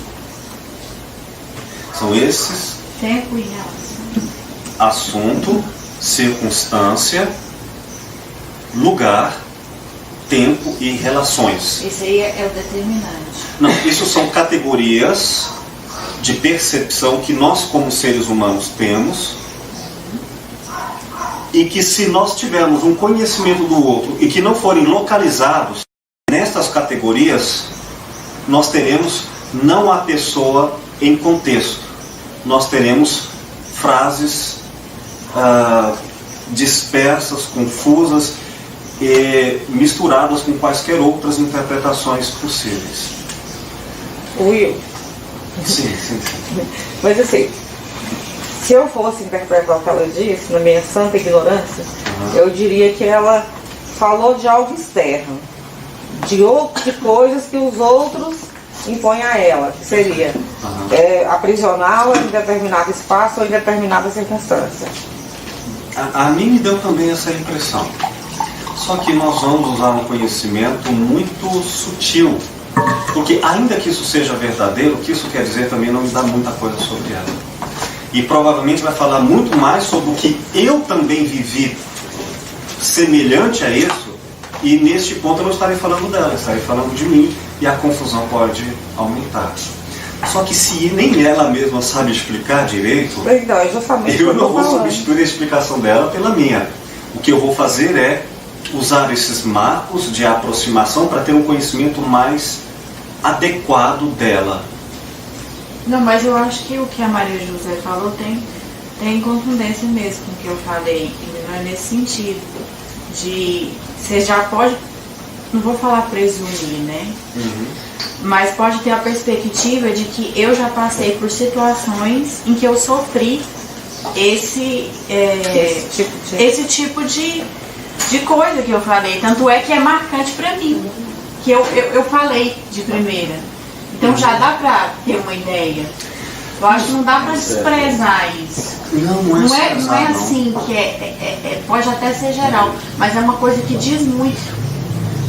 São esses: Tempo e relação. assunto, circunstância, lugar, tempo e relações. Esse aí é o determinante. Não, isso são categorias de percepção que nós como seres humanos temos, e que se nós tivermos um conhecimento do outro e que não forem localizados nestas categorias, nós teremos não a pessoa em contexto, nós teremos frases dispersas, confusas e misturadas com quaisquer outras interpretações possíveis. Will. Sim. Mas assim, se eu fosse interpretar o que ela disse, na minha santa ignorância, eu diria que ela falou de algo externo, de coisas que os outros impõem a ela, que seria aprisioná-la em determinado espaço ou em determinada circunstância. A mim me deu também essa impressão. Só que nós vamos usar um conhecimento muito sutil, porque ainda que isso seja verdadeiro, o que isso quer dizer também não me dá muita coisa sobre ela. E provavelmente vai falar muito mais sobre o que eu também vivi semelhante a isso, e neste ponto eu não estarei falando dela, estarei falando de mim, e a confusão pode aumentar. Só que se nem ela mesma sabe explicar direito, Então, é justamente eu o que não eu vou tô falando. substituir a explicação dela pela minha. O que eu vou fazer é usar esses marcos de aproximação para ter um conhecimento mais adequado dela. Não, mas eu acho que o que a Maria José falou tem contundência mesmo com o que eu falei, não é nesse sentido de você já pode, não vou falar presumir, né? Mas pode ter a perspectiva de que eu já passei por situações em que eu sofri esse tipo de coisa que eu falei. Tanto é que é marcante pra mim, que eu falei de primeira. Então já dá pra ter uma ideia. Eu acho que não dá pra desprezar isso. Não é assim que pode até ser geral, mas é uma coisa que diz muito.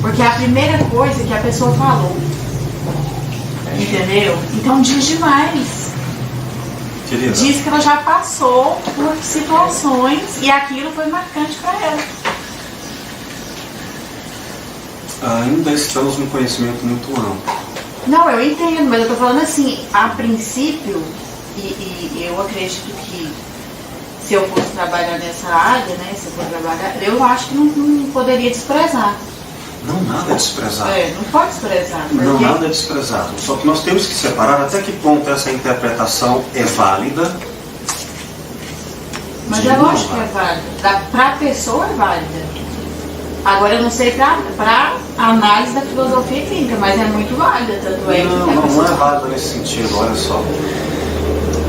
Porque é a primeira coisa que a pessoa falou. Entendeu? Então diz demais. Querida, Diz que ela já passou por situações e aquilo foi marcante para ela. ainda estamos num conhecimento muito amplo. Não, eu entendo, mas eu tô falando assim, a princípio, e eu acredito que se eu fosse trabalhar nessa área, né, se eu for trabalhar, eu acho que não poderia desprezar. Não, nada é desprezado. Não pode desprezar. Porque... Não, nada é desprezado. Só que nós temos que separar até que ponto essa interpretação é válida. Mas é lógico que é válida. Para a pessoa é válida. Agora eu não sei para análise da filosofia clínica, mas é muito válida. Tanto é que não é válida nesse sentido, olha só.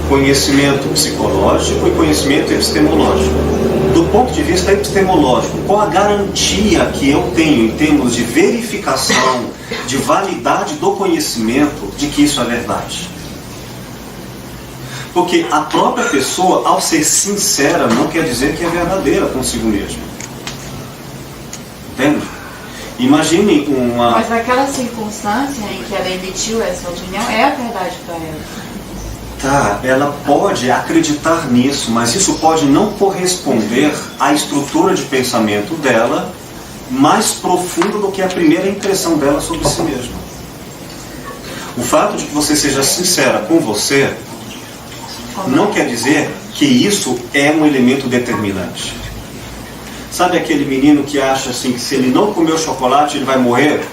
Conhecimento psicológico e conhecimento epistemológico. Do ponto de vista epistemológico, qual a garantia que eu tenho em termos de verificação, de validade do conhecimento de que isso é verdade? Porque a própria pessoa, ao ser sincera, não quer dizer que é verdadeira consigo mesma. Entende? Imagine uma... Mas naquela circunstância em que ela emitiu essa opinião, é a verdade para ela. Tá, ela pode acreditar nisso, mas isso pode não corresponder à estrutura de pensamento dela mais profunda do que a primeira impressão dela sobre si mesma. O fato de que você seja sincera com você não quer dizer que isso é um elemento determinante. Sabe aquele menino que acha assim que se ele não comer o chocolate ele vai morrer?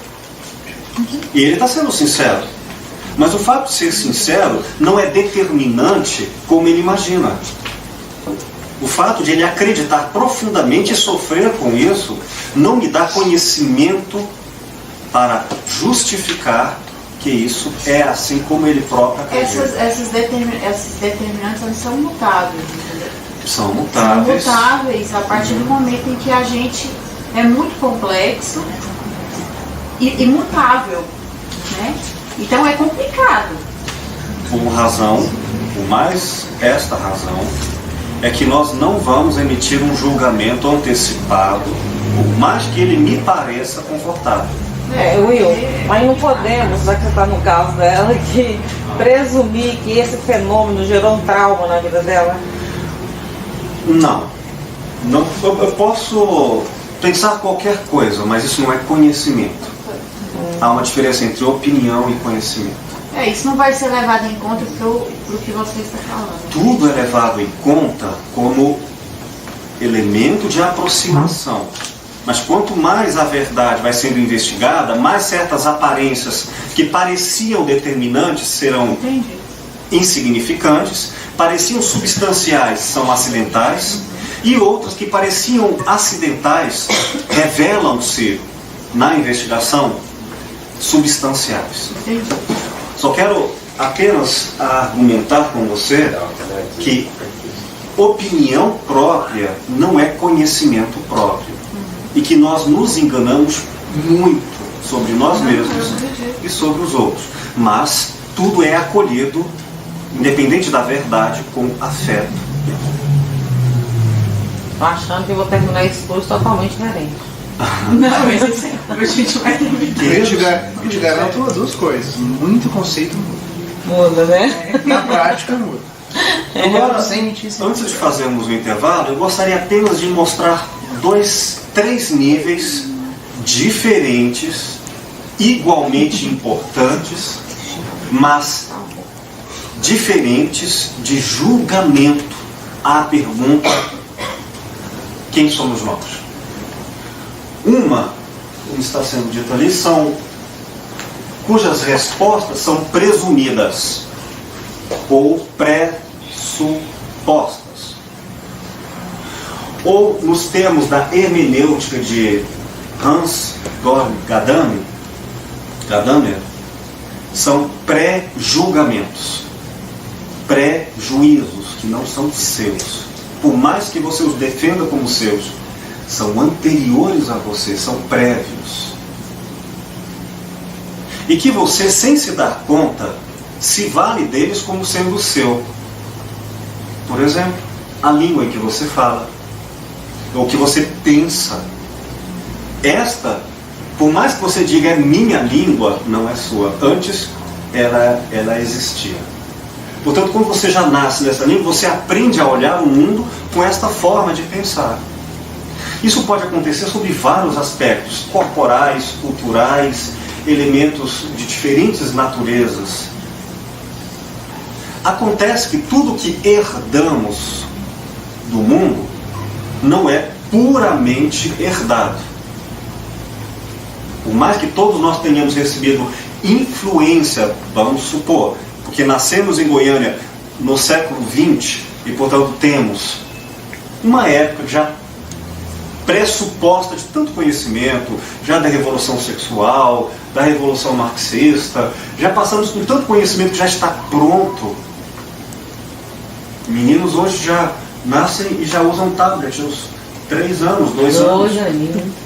E ele está sendo sincero. Mas o fato de ser sincero não é determinante como ele imagina. O fato de ele acreditar profundamente e sofrer com isso não me dá conhecimento para justificar que isso é assim como ele próprio acredita. Esses determinantes eles são mutáveis, entendeu? São mutáveis. São mutáveis a partir do momento em que a gente é muito complexo e mutável, né? Então é complicado. Por razão, por mais esta razão, é que nós não vamos emitir um julgamento antecipado, por mais que ele me pareça confortável. Will, mas não podemos, já que você está no caso dela, que presumir que esse fenômeno gerou um trauma na vida dela? Não. Eu posso pensar qualquer coisa, mas isso não é conhecimento. Há uma diferença entre opinião e conhecimento. Isso não vai ser levado em conta pelo que você está falando. Tudo é levado em conta como elemento de aproximação. Mas quanto mais a verdade vai sendo investigada, mais certas aparências que pareciam determinantes serão insignificantes, pareciam substanciais são acidentais, e outras que pareciam acidentais revelam-se na investigação substanciais. Só quero apenas argumentar com você que opinião própria não é conhecimento próprio. E que nós nos enganamos muito sobre nós mesmos e sobre os outros. Mas tudo é acolhido, independente da verdade, com afeto. Tô achando que eu vou terminar esse curso totalmente diferente. Não, mas assim, a gente vai terminar. Eu te garanto duas coisas. Muito conceito muda. Muda, né? Na prática muda. Agora, sem mentir, sem antes de fazermos o intervalo, eu gostaria apenas de mostrar três níveis diferentes, igualmente importantes, mas diferentes de julgamento à pergunta: quem somos nós? Uma, como está sendo dito ali, cujas respostas são presumidas ou pressupostas. Ou, nos termos da hermenêutica de Hans Georg Gadamer, são pré-julgamentos, pré-juízos que não são seus. Por mais que você os defenda como seus, são anteriores a você, são prévios. E que você, sem se dar conta, se vale deles como sendo seu. Por exemplo, a língua em que você fala, ou que você pensa. Esta, por mais que você diga é minha língua, não é sua. Antes, ela existia. Portanto, quando você já nasce nessa língua, você aprende a olhar o mundo com esta forma de pensar. Isso pode acontecer sobre vários aspectos, corporais, culturais, elementos de diferentes naturezas. Acontece que tudo que herdamos do mundo não é puramente herdado. Por mais que todos nós tenhamos recebido influência, vamos supor, porque nascemos em Goiânia no século XX e, portanto, temos uma época já pressuposta de tanto conhecimento, já da Revolução Sexual, da Revolução Marxista, já passamos com tanto conhecimento que já está pronto. Meninos hoje já nascem e já usam tablet aos 3 anos, 2 anos.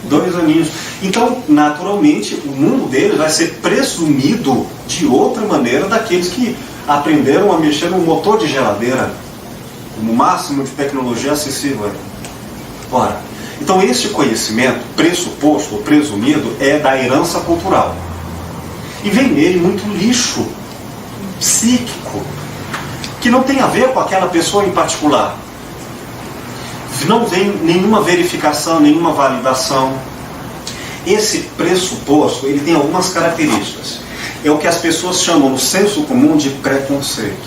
2 aninhos. Então, naturalmente, o mundo deles vai ser presumido de outra maneira daqueles que aprenderam a mexer no motor de geladeira, como o máximo de tecnologia acessível. Ora, então este conhecimento pressuposto ou presumido é da herança cultural. E vem nele muito lixo psíquico, que não tem a ver com aquela pessoa em particular. Não vem nenhuma verificação, nenhuma validação. Esse pressuposto, ele tem algumas características. É o que as pessoas chamam no senso comum de preconceito.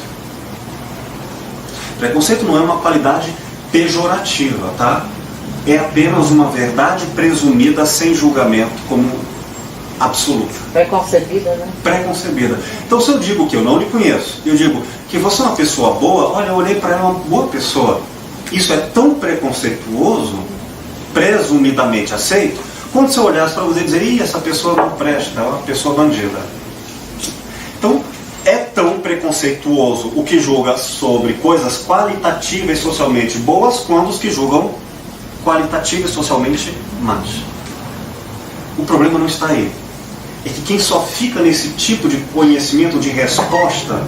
Preconceito não é uma qualidade pejorativa, tá? É apenas uma verdade presumida sem julgamento como absoluta. Preconcebida, né? Preconcebida. Então, se eu digo que eu não lhe conheço, eu digo que você é uma pessoa boa, olha, eu olhei para ela, uma boa pessoa. Isso é tão preconceituoso, presumidamente aceito, quando você olhasse para você e dizer, ih, essa pessoa não presta, é uma pessoa bandida. Então, é tão preconceituoso o que julga sobre coisas qualitativas e socialmente boas, quanto os que julgam qualitativas e socialmente más. O problema não está aí. É que quem só fica nesse tipo de conhecimento de resposta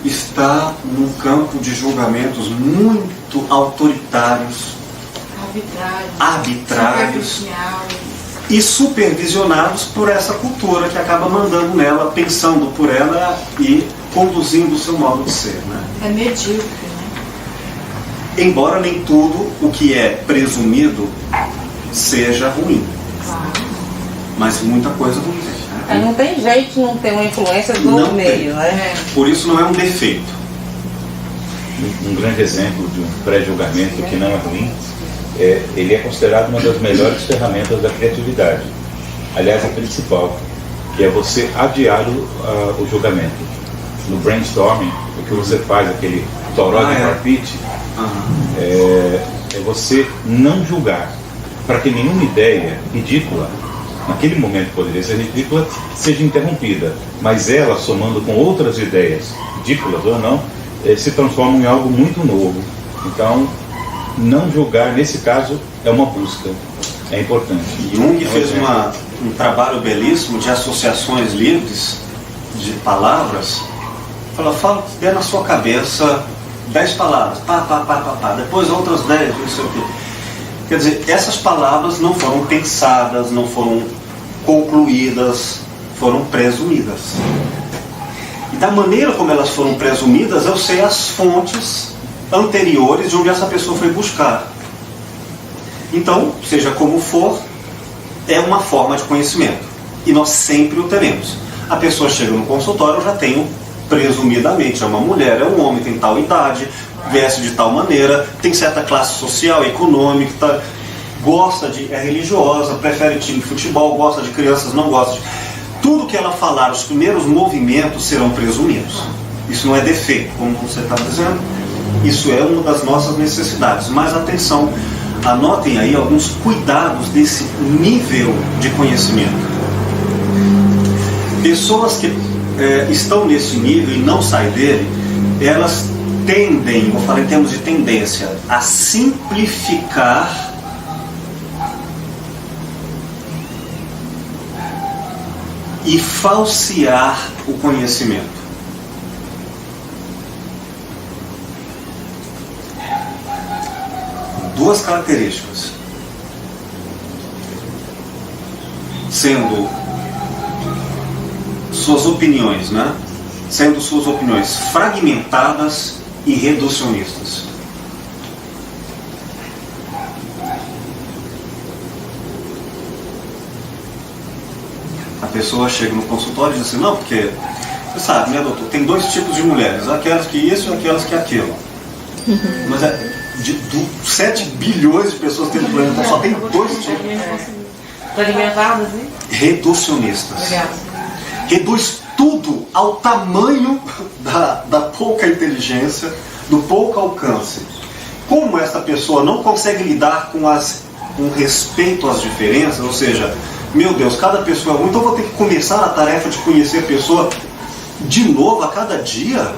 está num campo de julgamentos muito autoritários, arbitrários superficiais. E supervisionados por essa cultura que acaba mandando nela, pensando por ela e conduzindo o seu modo de ser, né? É medíocre, né? Embora nem tudo o que é presumido seja ruim, Claro. mas muita coisa ruim. Né? Não tem jeito de não ter uma influência do Não meio, tem. né? Por isso não é um defeito. Um grande exemplo de um pré-julgamento que não é ruim, ele é considerado uma das melhores ferramentas da criatividade. Aliás, a principal, que é você adiar o julgamento. No brainstorming, o que você faz, aquele toró de palpite, é você não julgar, para que nenhuma ideia ridícula, naquele momento poderia ser ridícula, seja interrompida, mas ela, somando com outras ideias, ridículas ou não, se transforma em algo muito novo. Então, não julgar, nesse caso, é uma busca, é importante. Jung fez um trabalho belíssimo de associações livres de palavras. Fala que der na sua cabeça 10 palavras, depois outras 10, não sei o quê. Quer dizer, essas palavras não foram pensadas, não foram concluídas, foram presumidas. E da maneira como elas foram presumidas, eu sei as fontes anteriores de onde essa pessoa foi buscar. Então, seja como for, é uma forma de conhecimento. E nós sempre o teremos. A pessoa chega no consultório, eu já tenho presumidamente, é uma mulher, é um homem, tem tal idade, veste de tal maneira, tem certa classe social, econômica, é religiosa, prefere time de futebol, gosta de crianças, não gosta de... Tudo que ela falar, os primeiros movimentos serão presumidos. Isso não é defeito, como você está dizendo. Isso é uma das nossas necessidades. Mas atenção, anotem aí alguns cuidados desse nível de conhecimento. Pessoas que estão nesse nível e não saem dele, elas tendem, vou falar em termos de tendência, a simplificar e falsear o conhecimento. Duas características. Sendo suas opiniões, né? Sendo suas opiniões fragmentadas e reducionistas. A pessoa chega no consultório e diz assim, não, porque, você sabe, né, doutor, tem dois tipos de mulheres, aquelas que isso e aquelas que aquilo. Mas de 7 bilhões de pessoas que tem no planeta, só tem dois tipos. Fragmentadas, hein? Reducionistas. Obrigada. Reduz tudo ao tamanho da pouca inteligência, do pouco alcance. Como essa pessoa não consegue lidar com respeito às diferenças, ou seja, meu Deus, cada pessoa é uma, então eu vou ter que começar a tarefa de conhecer a pessoa de novo a cada dia?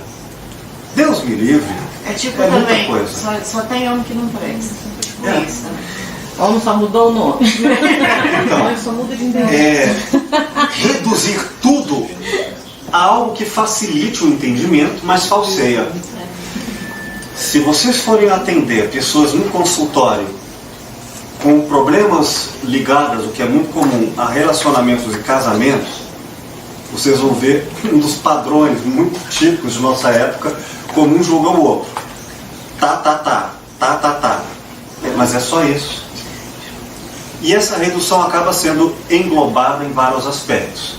Deus me livre. É tipo muita também, coisa. só tem homem que não presta. Tipo isso, né? Homem só mudou o nome. Então, Homem só muda de endereço. reduzir tudo a algo que facilite o entendimento, mas falseia. Se vocês forem atender pessoas no consultório com problemas ligados, o que é muito comum, a relacionamentos e casamentos, vocês vão ver um dos padrões muito típicos de nossa época, como um julga o outro. Tá. Mas é só isso. E essa redução acaba sendo englobada em vários aspectos.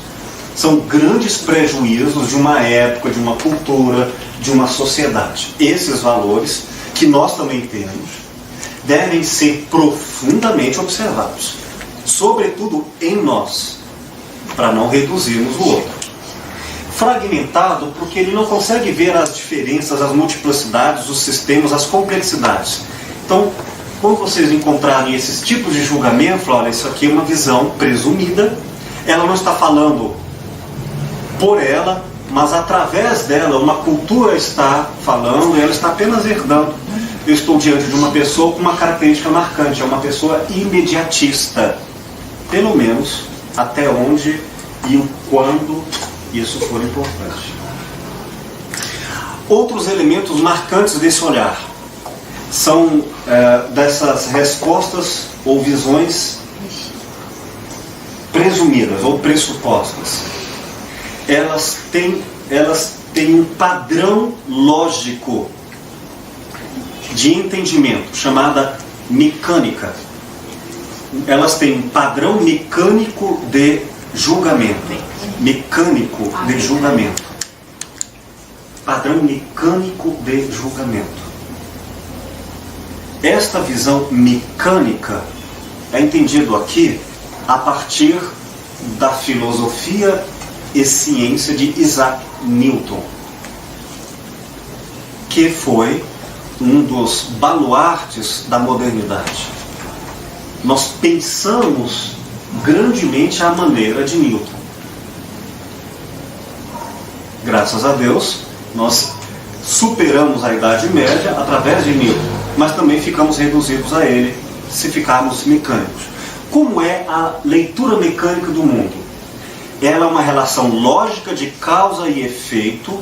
São grandes prejuízos de uma época, de uma cultura, de uma sociedade. Esses valores, que nós também temos, devem ser profundamente observados, sobretudo em nós, para não reduzirmos o outro. Fragmentado porque ele não consegue ver as diferenças, as multiplicidades, os sistemas, as complexidades. Então, quando vocês encontrarem esses tipos de julgamento, olha, isso aqui é uma visão presumida, ela não está falando por ela, mas através dela uma cultura está falando, ela está apenas herdando. Eu estou diante de uma pessoa com uma característica marcante, é uma pessoa imediatista, pelo menos até onde e o quando isso for importante. Outros elementos marcantes desse olhar são dessas respostas ou visões presumidas ou pressupostas. Elas têm um padrão lógico de entendimento, chamada mecânica. Elas têm um padrão mecânico de julgamento. Mecânico de julgamento. Padrão mecânico de julgamento. Esta visão mecânica é entendido aqui a partir da filosofia e ciência de Isaac Newton, que foi um dos baluartes da modernidade. Nós pensamos grandemente à maneira de Newton. Graças a Deus, nós superamos a Idade Média através de Newton, mas também ficamos reduzidos a ele se ficarmos mecânicos. Como é a leitura mecânica do mundo? Ela é uma relação lógica de causa e efeito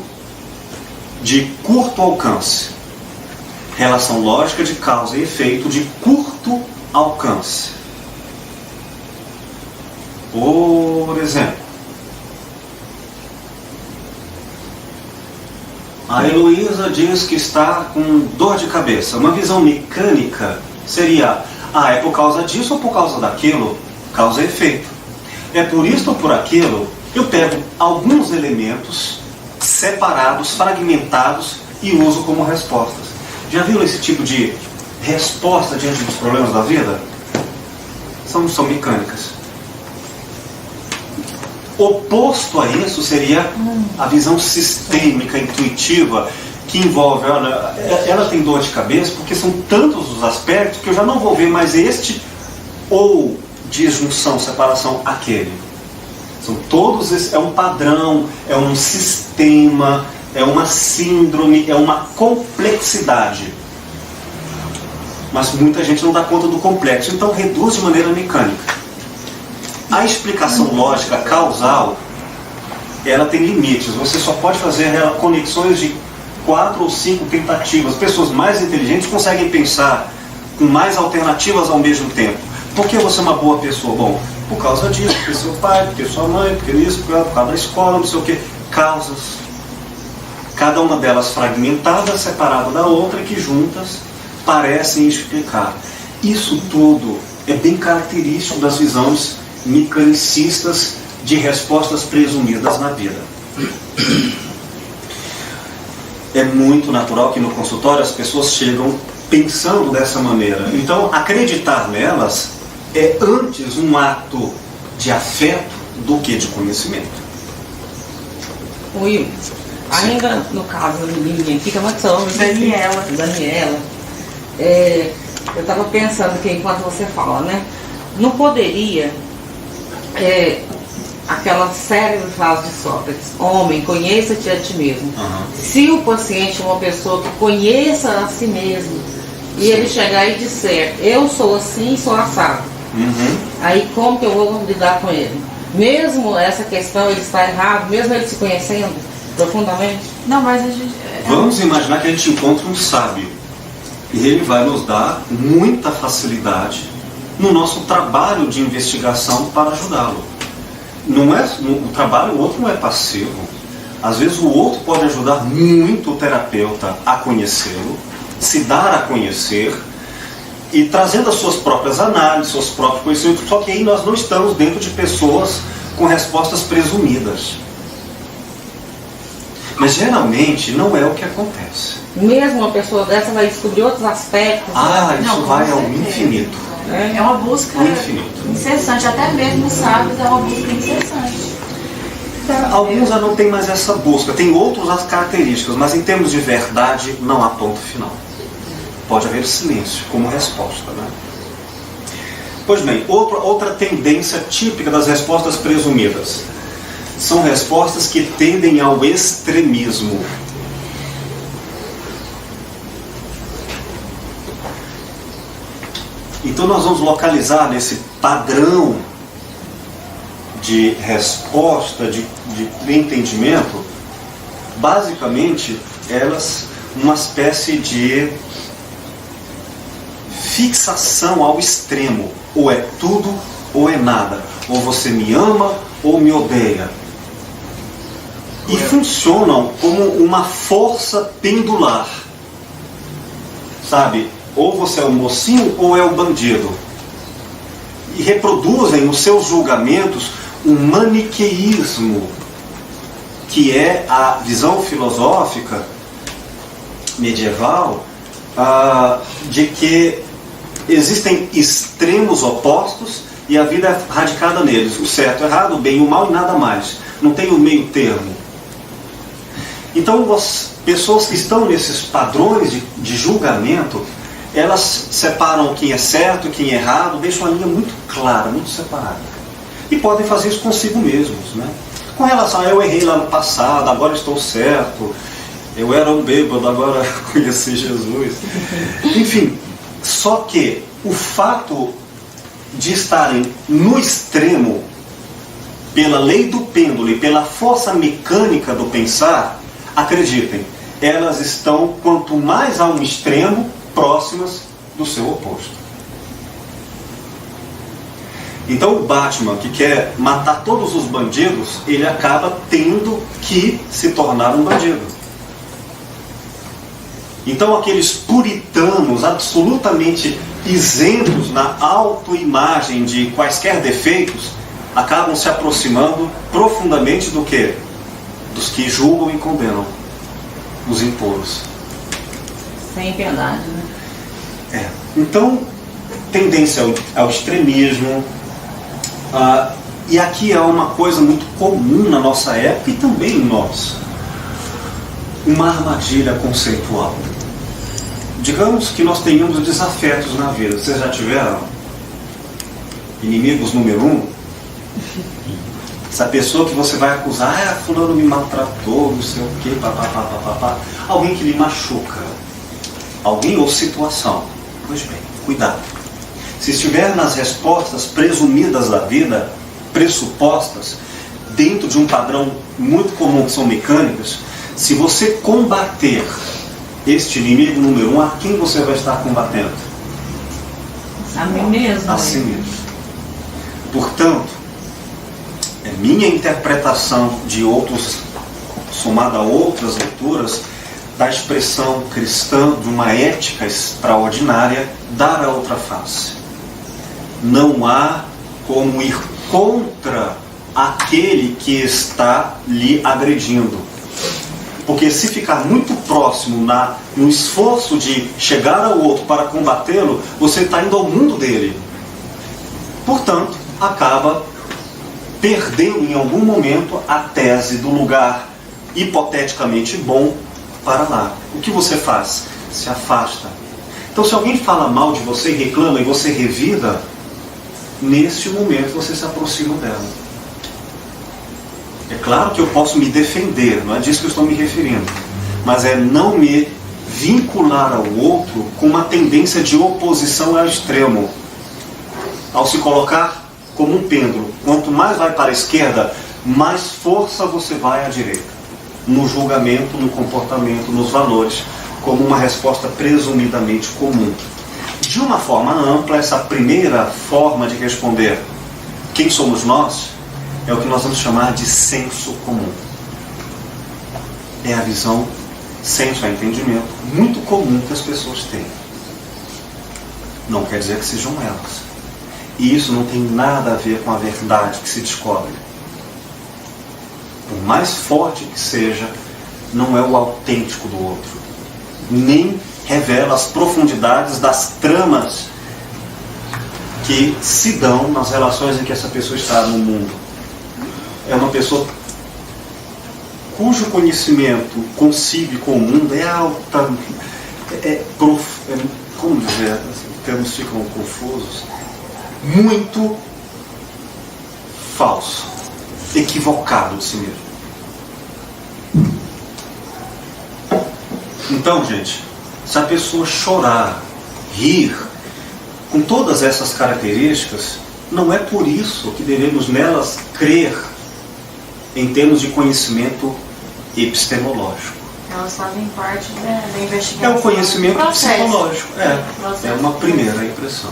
de curto alcance. Relação lógica de causa e efeito de curto alcance. Por exemplo, a Heloísa diz que está com dor de cabeça. Uma visão mecânica seria: é por causa disso ou por causa daquilo? Causa e efeito. É por isso ou por aquilo? Eu pego alguns elementos separados, fragmentados e uso como respostas. Já viram esse tipo de resposta diante dos problemas da vida? São mecânicas. Oposto a isso seria a visão sistêmica, intuitiva, que envolve, olha, ela tem dor de cabeça porque são tantos os aspectos que eu já não vou ver mais este ou disjunção, separação, aquele. São todos esses, é um padrão, é um sistema, é uma síndrome, é uma complexidade. Mas muita gente não dá conta do complexo, então reduz de maneira mecânica. A explicação lógica causal, ela tem limites. Você só pode fazer conexões de 4 ou 5 tentativas. Pessoas mais inteligentes conseguem pensar com mais alternativas ao mesmo tempo. Por que você é uma boa pessoa? Bom, por causa disso, porque seu pai, porque sua mãe, porque isso, por causa da escola, não sei o quê. Causas. Cada uma delas fragmentada, separada da outra, que juntas parecem explicar. Isso tudo é bem característico das visões mecanicistas de respostas presumidas na vida. É muito natural que no consultório as pessoas chegam pensando dessa maneira. Então, acreditar nelas é antes um ato de afeto do que de conhecimento. Will, ainda no caso da menina, fica uma ação. Daniela. Eu estava pensando aqui enquanto você fala, né? Não poderia aquela série de frases de Sócrates: homem, conheça-te a ti mesmo. Se o paciente é uma pessoa que conheça a si mesmo, e ele chegar e disser: eu sou assim, sou assado, aí como que eu vou lidar com ele? Mesmo essa questão, ele está errado, mesmo ele se conhecendo profundamente? Não, mas a gente... Vamos imaginar que a gente encontra um sábio, e ele vai nos dar muita facilidade no nosso trabalho de investigação para ajudá-lo. o trabalho, o outro não é passivo. Às vezes o outro pode ajudar muito o terapeuta a conhecê-lo, se dar a conhecer, e trazendo as suas próprias análises, seus próprios conhecimentos, só que aí nós não estamos dentro de pessoas com respostas presumidas. Mas geralmente não é o que acontece. Mesmo uma pessoa dessa vai descobrir outros aspectos. Isso Não, vai com ao certeza. infinito. É uma busca Infinito. incessante, até mesmo os sábios é uma busca incessante. Alguns já não têm mais essa busca, tem outras as características, mas em termos de verdade não há ponto final. Pode haver silêncio como resposta, né? Pois bem, outra tendência típica das respostas presumidas são respostas que tendem ao extremismo. Então nós vamos localizar nesse padrão de resposta, de entendimento, basicamente elas uma espécie de fixação ao extremo. Ou é tudo ou é nada. Ou você me ama ou me odeia. E funcionam como uma força pendular. Sabe? Ou você é o mocinho ou é o bandido. E reproduzem nos seus julgamentos um maniqueísmo, que é a visão filosófica medieval de que existem extremos opostos e a vida é radicada neles. O certo, o errado, o bem, o mal e nada mais. Não tem o meio termo. Então, as pessoas que estão nesses padrões de julgamento, elas separam quem é certo, quem é errado, deixam a linha muito clara, muito separada. E podem fazer isso consigo mesmos, né? Com relação a eu errei lá no passado, agora estou certo, eu era um bêbado, agora conheci Jesus. Enfim, só que o fato de estarem no extremo, pela lei do pêndulo e pela força mecânica do pensar, acreditem, elas estão, quanto mais a um extremo, próximas do seu oposto. Então o Batman, que quer matar todos os bandidos, ele acaba tendo que se tornar um bandido. Então aqueles puritanos absolutamente isentos na autoimagem de quaisquer defeitos, acabam se aproximando profundamente do quê? Dos que julgam e condenam, os impuros. Sem piedade, né? Então, tendência ao extremismo. E aqui é uma coisa muito comum na nossa época e também em nós. Uma armadilha conceitual. Digamos que nós tenhamos desafetos na vida. Vocês já tiveram? Inimigos número 1? Essa pessoa que você vai acusar, fulano me maltratou, não sei o quê, papapá. Alguém que lhe machuca. Alguém ou situação. Pois bem, cuidado. Se estiver nas respostas presumidas da vida, pressupostas, dentro de um padrão muito comum que são mecânicas, se você combater este inimigo número 1, a quem você vai estar combatendo? A mim mesmo. A si mesmo. Portanto, é minha interpretação de outros, somada a outras leituras, da expressão cristã de uma ética extraordinária, dar a outra face. Não há como ir contra aquele que está lhe agredindo. Porque se ficar muito próximo no esforço de chegar ao outro para combatê-lo, você está indo ao mundo dele. Portanto, acaba perdendo em algum momento a tese do lugar hipoteticamente bom para lá. O que você faz? Se afasta. Então, se alguém fala mal de você, reclama e você revida, neste momento você se aproxima dela. É claro que eu posso me defender, não é disso que eu estou me referindo, mas é não me vincular ao outro com uma tendência de oposição ao extremo. Ao se colocar como um pêndulo, quanto mais vai para a esquerda, mais força você vai à direita. No julgamento, no comportamento, nos valores, como uma resposta presumidamente comum. De uma forma ampla, essa primeira forma de responder quem somos nós, é o que nós vamos chamar de senso comum. É a visão, senso, é entendimento muito comum que as pessoas têm. Não quer dizer que sejam elas. E isso não tem nada a ver com a verdade que se descobre. Por mais forte que seja, não é o autêntico do outro. Nem revela as profundidades das tramas que se dão nas relações em que essa pessoa está no mundo. É uma pessoa cujo conhecimento consigo com o mundo é alta, como dizer, os termos ficam confusos, muito falso, equivocado de si mesmo. Então, gente, se a pessoa chorar, rir, com todas essas características, não é por isso que devemos nelas crer em termos de conhecimento epistemológico. Elas fazem parte da investigação. É um conhecimento psicológico. É uma primeira impressão.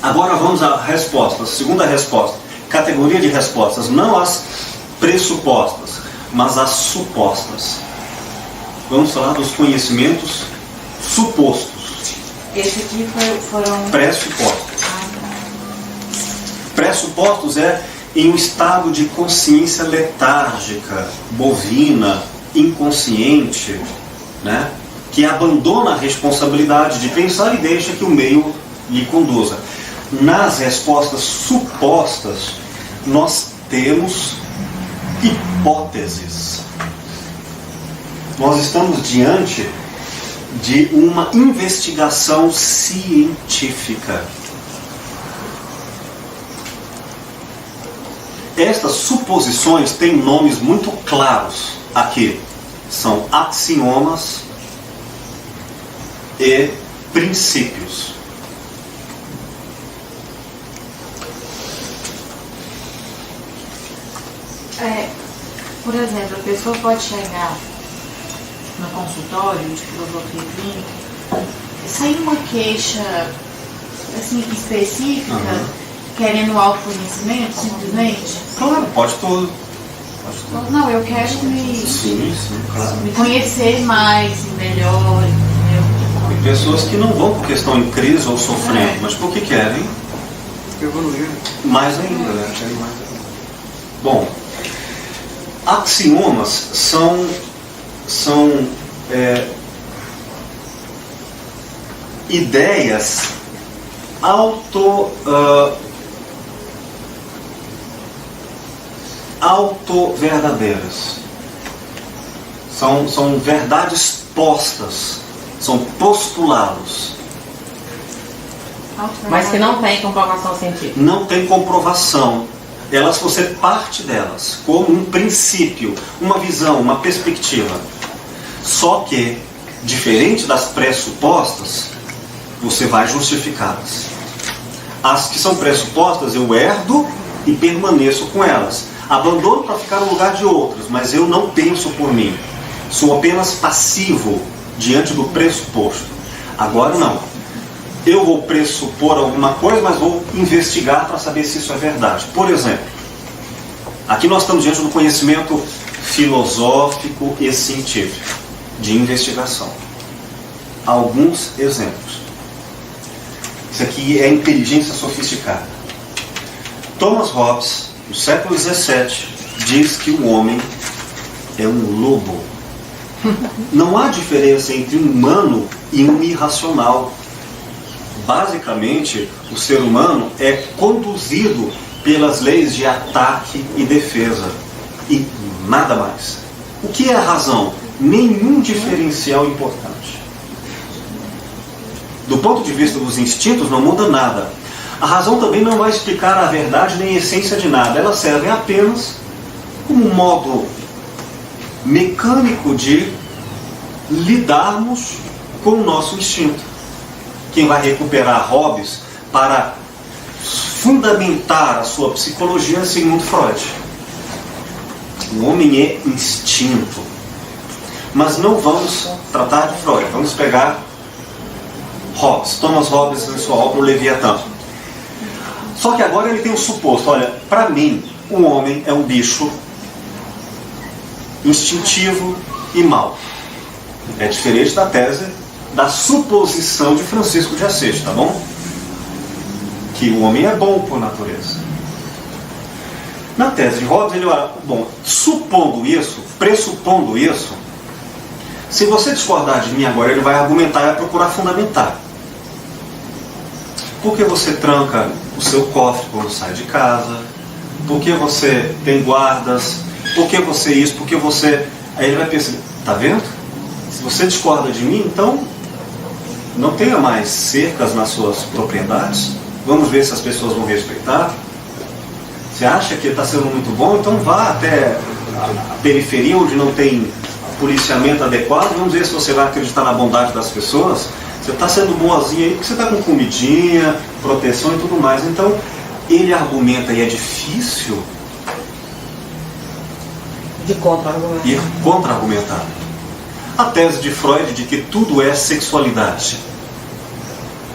Agora vamos à resposta, a segunda resposta. Categoria de respostas, não as pressupostas, mas as supostas. Vamos falar dos conhecimentos supostos. Esse aqui foram... Pressupostos. Pressupostos é em um estado de consciência letárgica, bovina, inconsciente, né? Que abandona a responsabilidade de pensar e deixa que o meio lhe conduza. Nas respostas supostas, nós temos hipóteses. Nós estamos diante de uma investigação científica. Estas suposições têm nomes muito claros aqui. São axiomas e princípios. Por exemplo, a pessoa pode chegar no consultório de filosofia clínica, sair uma queixa assim, específica, querendo autoconhecimento, simplesmente? Claro, pode tudo. Não, eu quero Sim, claro. me conhecer mais e melhor, entendeu? Tem pessoas que não vão porque estão em crise ou sofrendo, mas porque querem Evoluir. mais ainda, né? Querem mais ainda. Bom, axiomas são ideias auto-verdadeiras. São verdades postas, são postulados. Mas que não tem comprovação científica. Não tem comprovação. Você parte delas como um princípio, uma visão, uma perspectiva. Só que, diferente das pressupostas, você vai justificá-las. As que são pressupostas, eu herdo e permaneço com elas. Abandono para ficar no lugar de outros, mas eu não penso por mim. Sou apenas passivo diante do pressuposto. Agora não. Eu vou pressupor alguma coisa, mas vou investigar para saber se isso é verdade. Por exemplo, aqui nós estamos diante do conhecimento filosófico e científico, de investigação. Alguns exemplos. Isso aqui é inteligência sofisticada. Thomas Hobbes, no século XVII, diz que o homem é um lobo. Não há diferença entre um humano e um irracional. Basicamente, o ser humano é conduzido pelas leis de ataque e defesa. E nada mais. O que é a razão? Nenhum diferencial importante. Do ponto de vista dos instintos, não muda nada. A razão também não vai explicar a verdade nem a essência de nada. Elas servem apenas como um modo mecânico de lidarmos com o nosso instinto. Quem vai recuperar Hobbes para fundamentar a sua psicologia é Sigmund Freud. O homem é instinto. Mas não vamos tratar de Freud, vamos pegar Hobbes, Thomas Hobbes em sua obra O Leviatã. Só que agora ele tem um suposto. Olha, para mim, o homem é um bicho instintivo e mau. É diferente da tese da suposição de Francisco de Assis, tá bom? Que o homem é bom por natureza. Na tese de Hobbes, ele olha, bom, supondo isso, pressupondo isso, se você discordar de mim agora, ele vai argumentar e vai procurar fundamentar. Por que você tranca o seu cofre quando sai de casa? Por que você tem guardas? Por que você isso? Por que você... Aí ele vai pensar, tá vendo? Se você discorda de mim, então não tenha mais cercas nas suas propriedades. Vamos ver se as pessoas vão respeitar. Você acha que está sendo muito bom? Então vá até a periferia onde não tem policiamento adequado. Vamos ver se você vai acreditar na bondade das pessoas. Você está sendo boazinha aí porque você está com comidinha, proteção e tudo mais. Então ele argumenta, e é difícil De contra-argumentar. ir contra-argumentar. A tese de Freud de que tudo é sexualidade.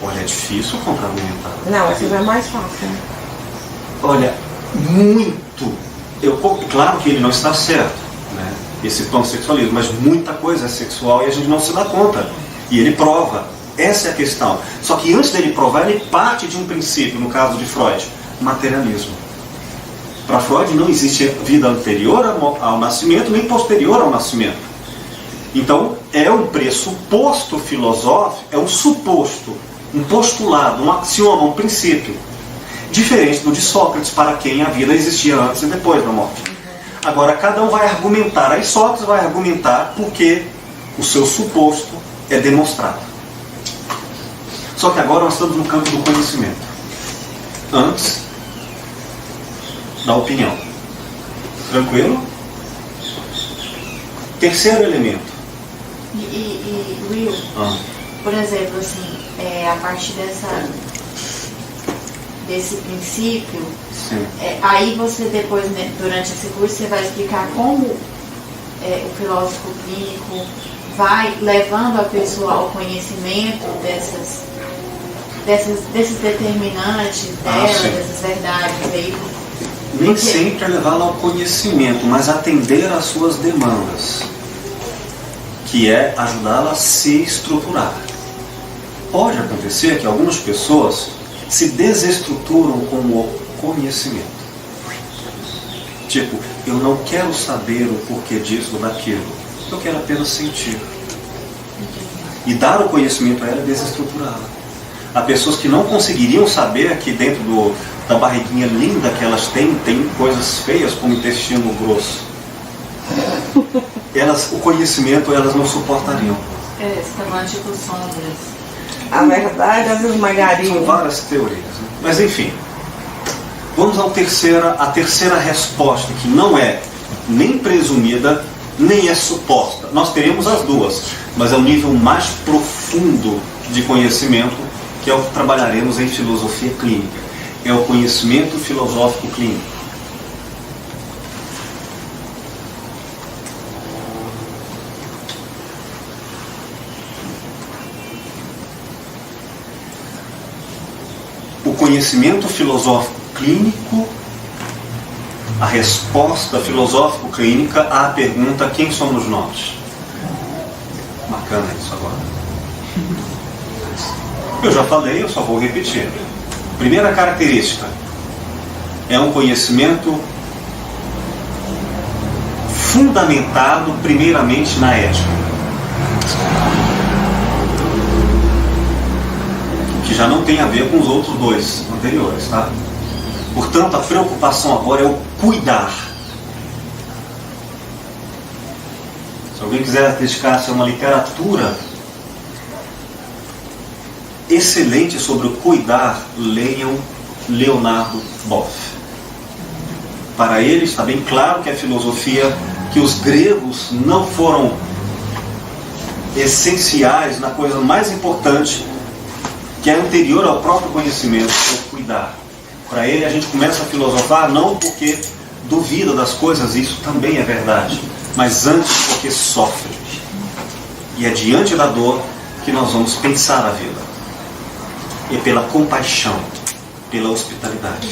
Olha, é difícil contra-argumentar. Não, essa já é mais fácil. Né? Olha, muito. Claro que ele não está certo, né? Esse pansexualismo, mas muita coisa é sexual e a gente não se dá conta. E ele prova. Essa é a questão. Só que antes dele provar, ele parte de um princípio, no caso de Freud, materialismo. Para Freud não existe vida anterior ao nascimento, nem posterior ao nascimento. Então, é um pressuposto filosófico, é um suposto, um postulado, um axioma, um princípio. Diferente do de Sócrates, para quem a vida existia antes e depois da morte. Agora, cada um vai argumentar. Aí Sócrates vai argumentar porque o seu suposto é demonstrado. Só que agora nós estamos no campo do conhecimento. Antes da opinião. Tranquilo? Terceiro elemento. Will, Ah. por exemplo, assim, a partir desse princípio, Sim. aí você depois, né, durante esse curso, você vai explicar como o filósofo clínico vai levando a pessoa ao conhecimento desses determinantes dela, sim. dessas verdades aí. Nem Porque- sempre é levá-la ao conhecimento, mas atender às suas demandas, que é ajudá-la a se estruturar. Pode acontecer que algumas pessoas se desestruturam com o conhecimento. Tipo, eu não quero saber o porquê disso ou daquilo, eu quero apenas sentir. E dar o conhecimento a ela é desestruturá-la. Há pessoas que não conseguiriam saber que dentro da barriguinha linda que elas têm, tem coisas feias como intestino grosso. O conhecimento elas não suportariam. Você está falando tipo sombras. A verdade às vezes São esmagaria. várias teorias, né? Mas enfim, vamos à terceira resposta, que não é nem presumida, nem é suposta. Nós teremos as duas, mas é um nível mais profundo de conhecimento, que é o que trabalharemos em filosofia clínica. É o conhecimento filosófico clínico. O conhecimento filosófico clínico, a resposta filosófico-clínica à pergunta: quem somos nós? Bacana isso agora. Eu já falei, eu só vou repetir. Primeira característica: é um conhecimento fundamentado primeiramente na ética, que já não tem a ver com os outros dois anteriores, tá? Portanto, a preocupação agora é o cuidar. Se alguém quiser dedicar-se a uma literatura excelente sobre o cuidar, leiam Leonardo Boff. Para ele está bem claro que a filosofia, que os gregos não foram essenciais na coisa mais importante, que é anterior ao próprio conhecimento, que é o cuidar. Para ele a gente começa a filosofar não porque duvida das coisas, isso também é verdade, mas antes porque sofre. E é diante da dor que nós vamos pensar a vida. E pela compaixão, pela hospitalidade.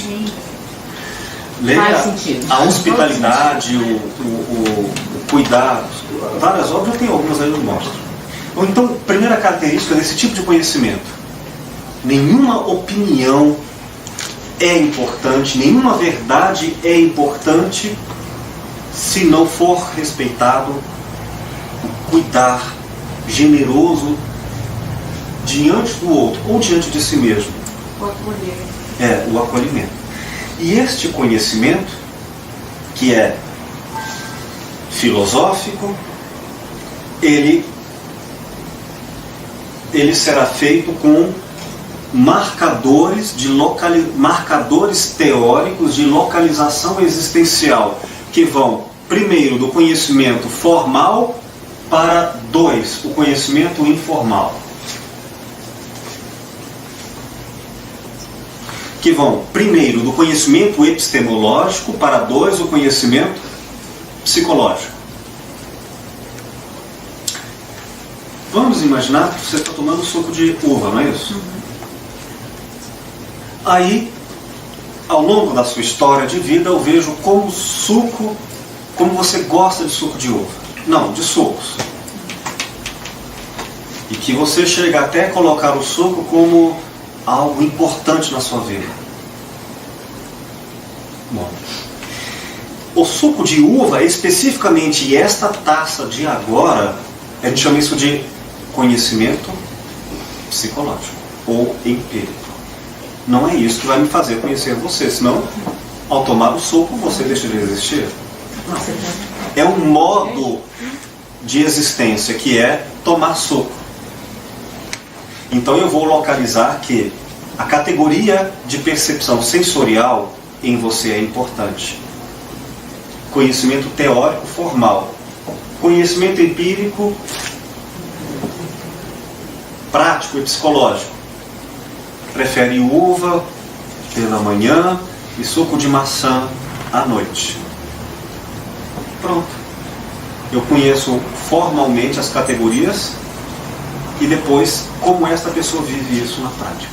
Leia Faz sentido. a hospitalidade, o cuidado, várias obras, eu tenho algumas aí que eu mostro. Ou então, primeira característica desse tipo de conhecimento: nenhuma opinião é importante, nenhuma verdade é importante se não for respeitado o cuidar generoso diante do outro ou diante de si mesmo. O acolher. O acolhimento. E este conhecimento, que é filosófico, ele será feito com marcadores teóricos de localização existencial, que vão, primeiro, do conhecimento formal para, 2, o conhecimento informal. Que vão, primeiro, do conhecimento epistemológico para, 2, o conhecimento psicológico. Vamos imaginar que você está tomando suco de uva, não é isso? Aí, ao longo da sua história de vida, eu vejo como você gosta de suco de uva. Não, de sucos. E que você chega até a colocar o suco como algo importante na sua vida. Bom, o suco de uva, especificamente esta taça de agora, a gente chama isso de conhecimento psicológico ou empírico. Não é isso que vai me fazer conhecer você, senão, ao tomar o suco, você deixa de existir. Não. É um modo de existência que é tomar suco. Então eu vou localizar que a categoria de percepção sensorial em você é importante. Conhecimento teórico formal. Conhecimento empírico prático e psicológico. Prefere uva pela manhã e suco de maçã à noite. Pronto. Eu conheço formalmente as categorias e depois como esta pessoa vive isso na prática.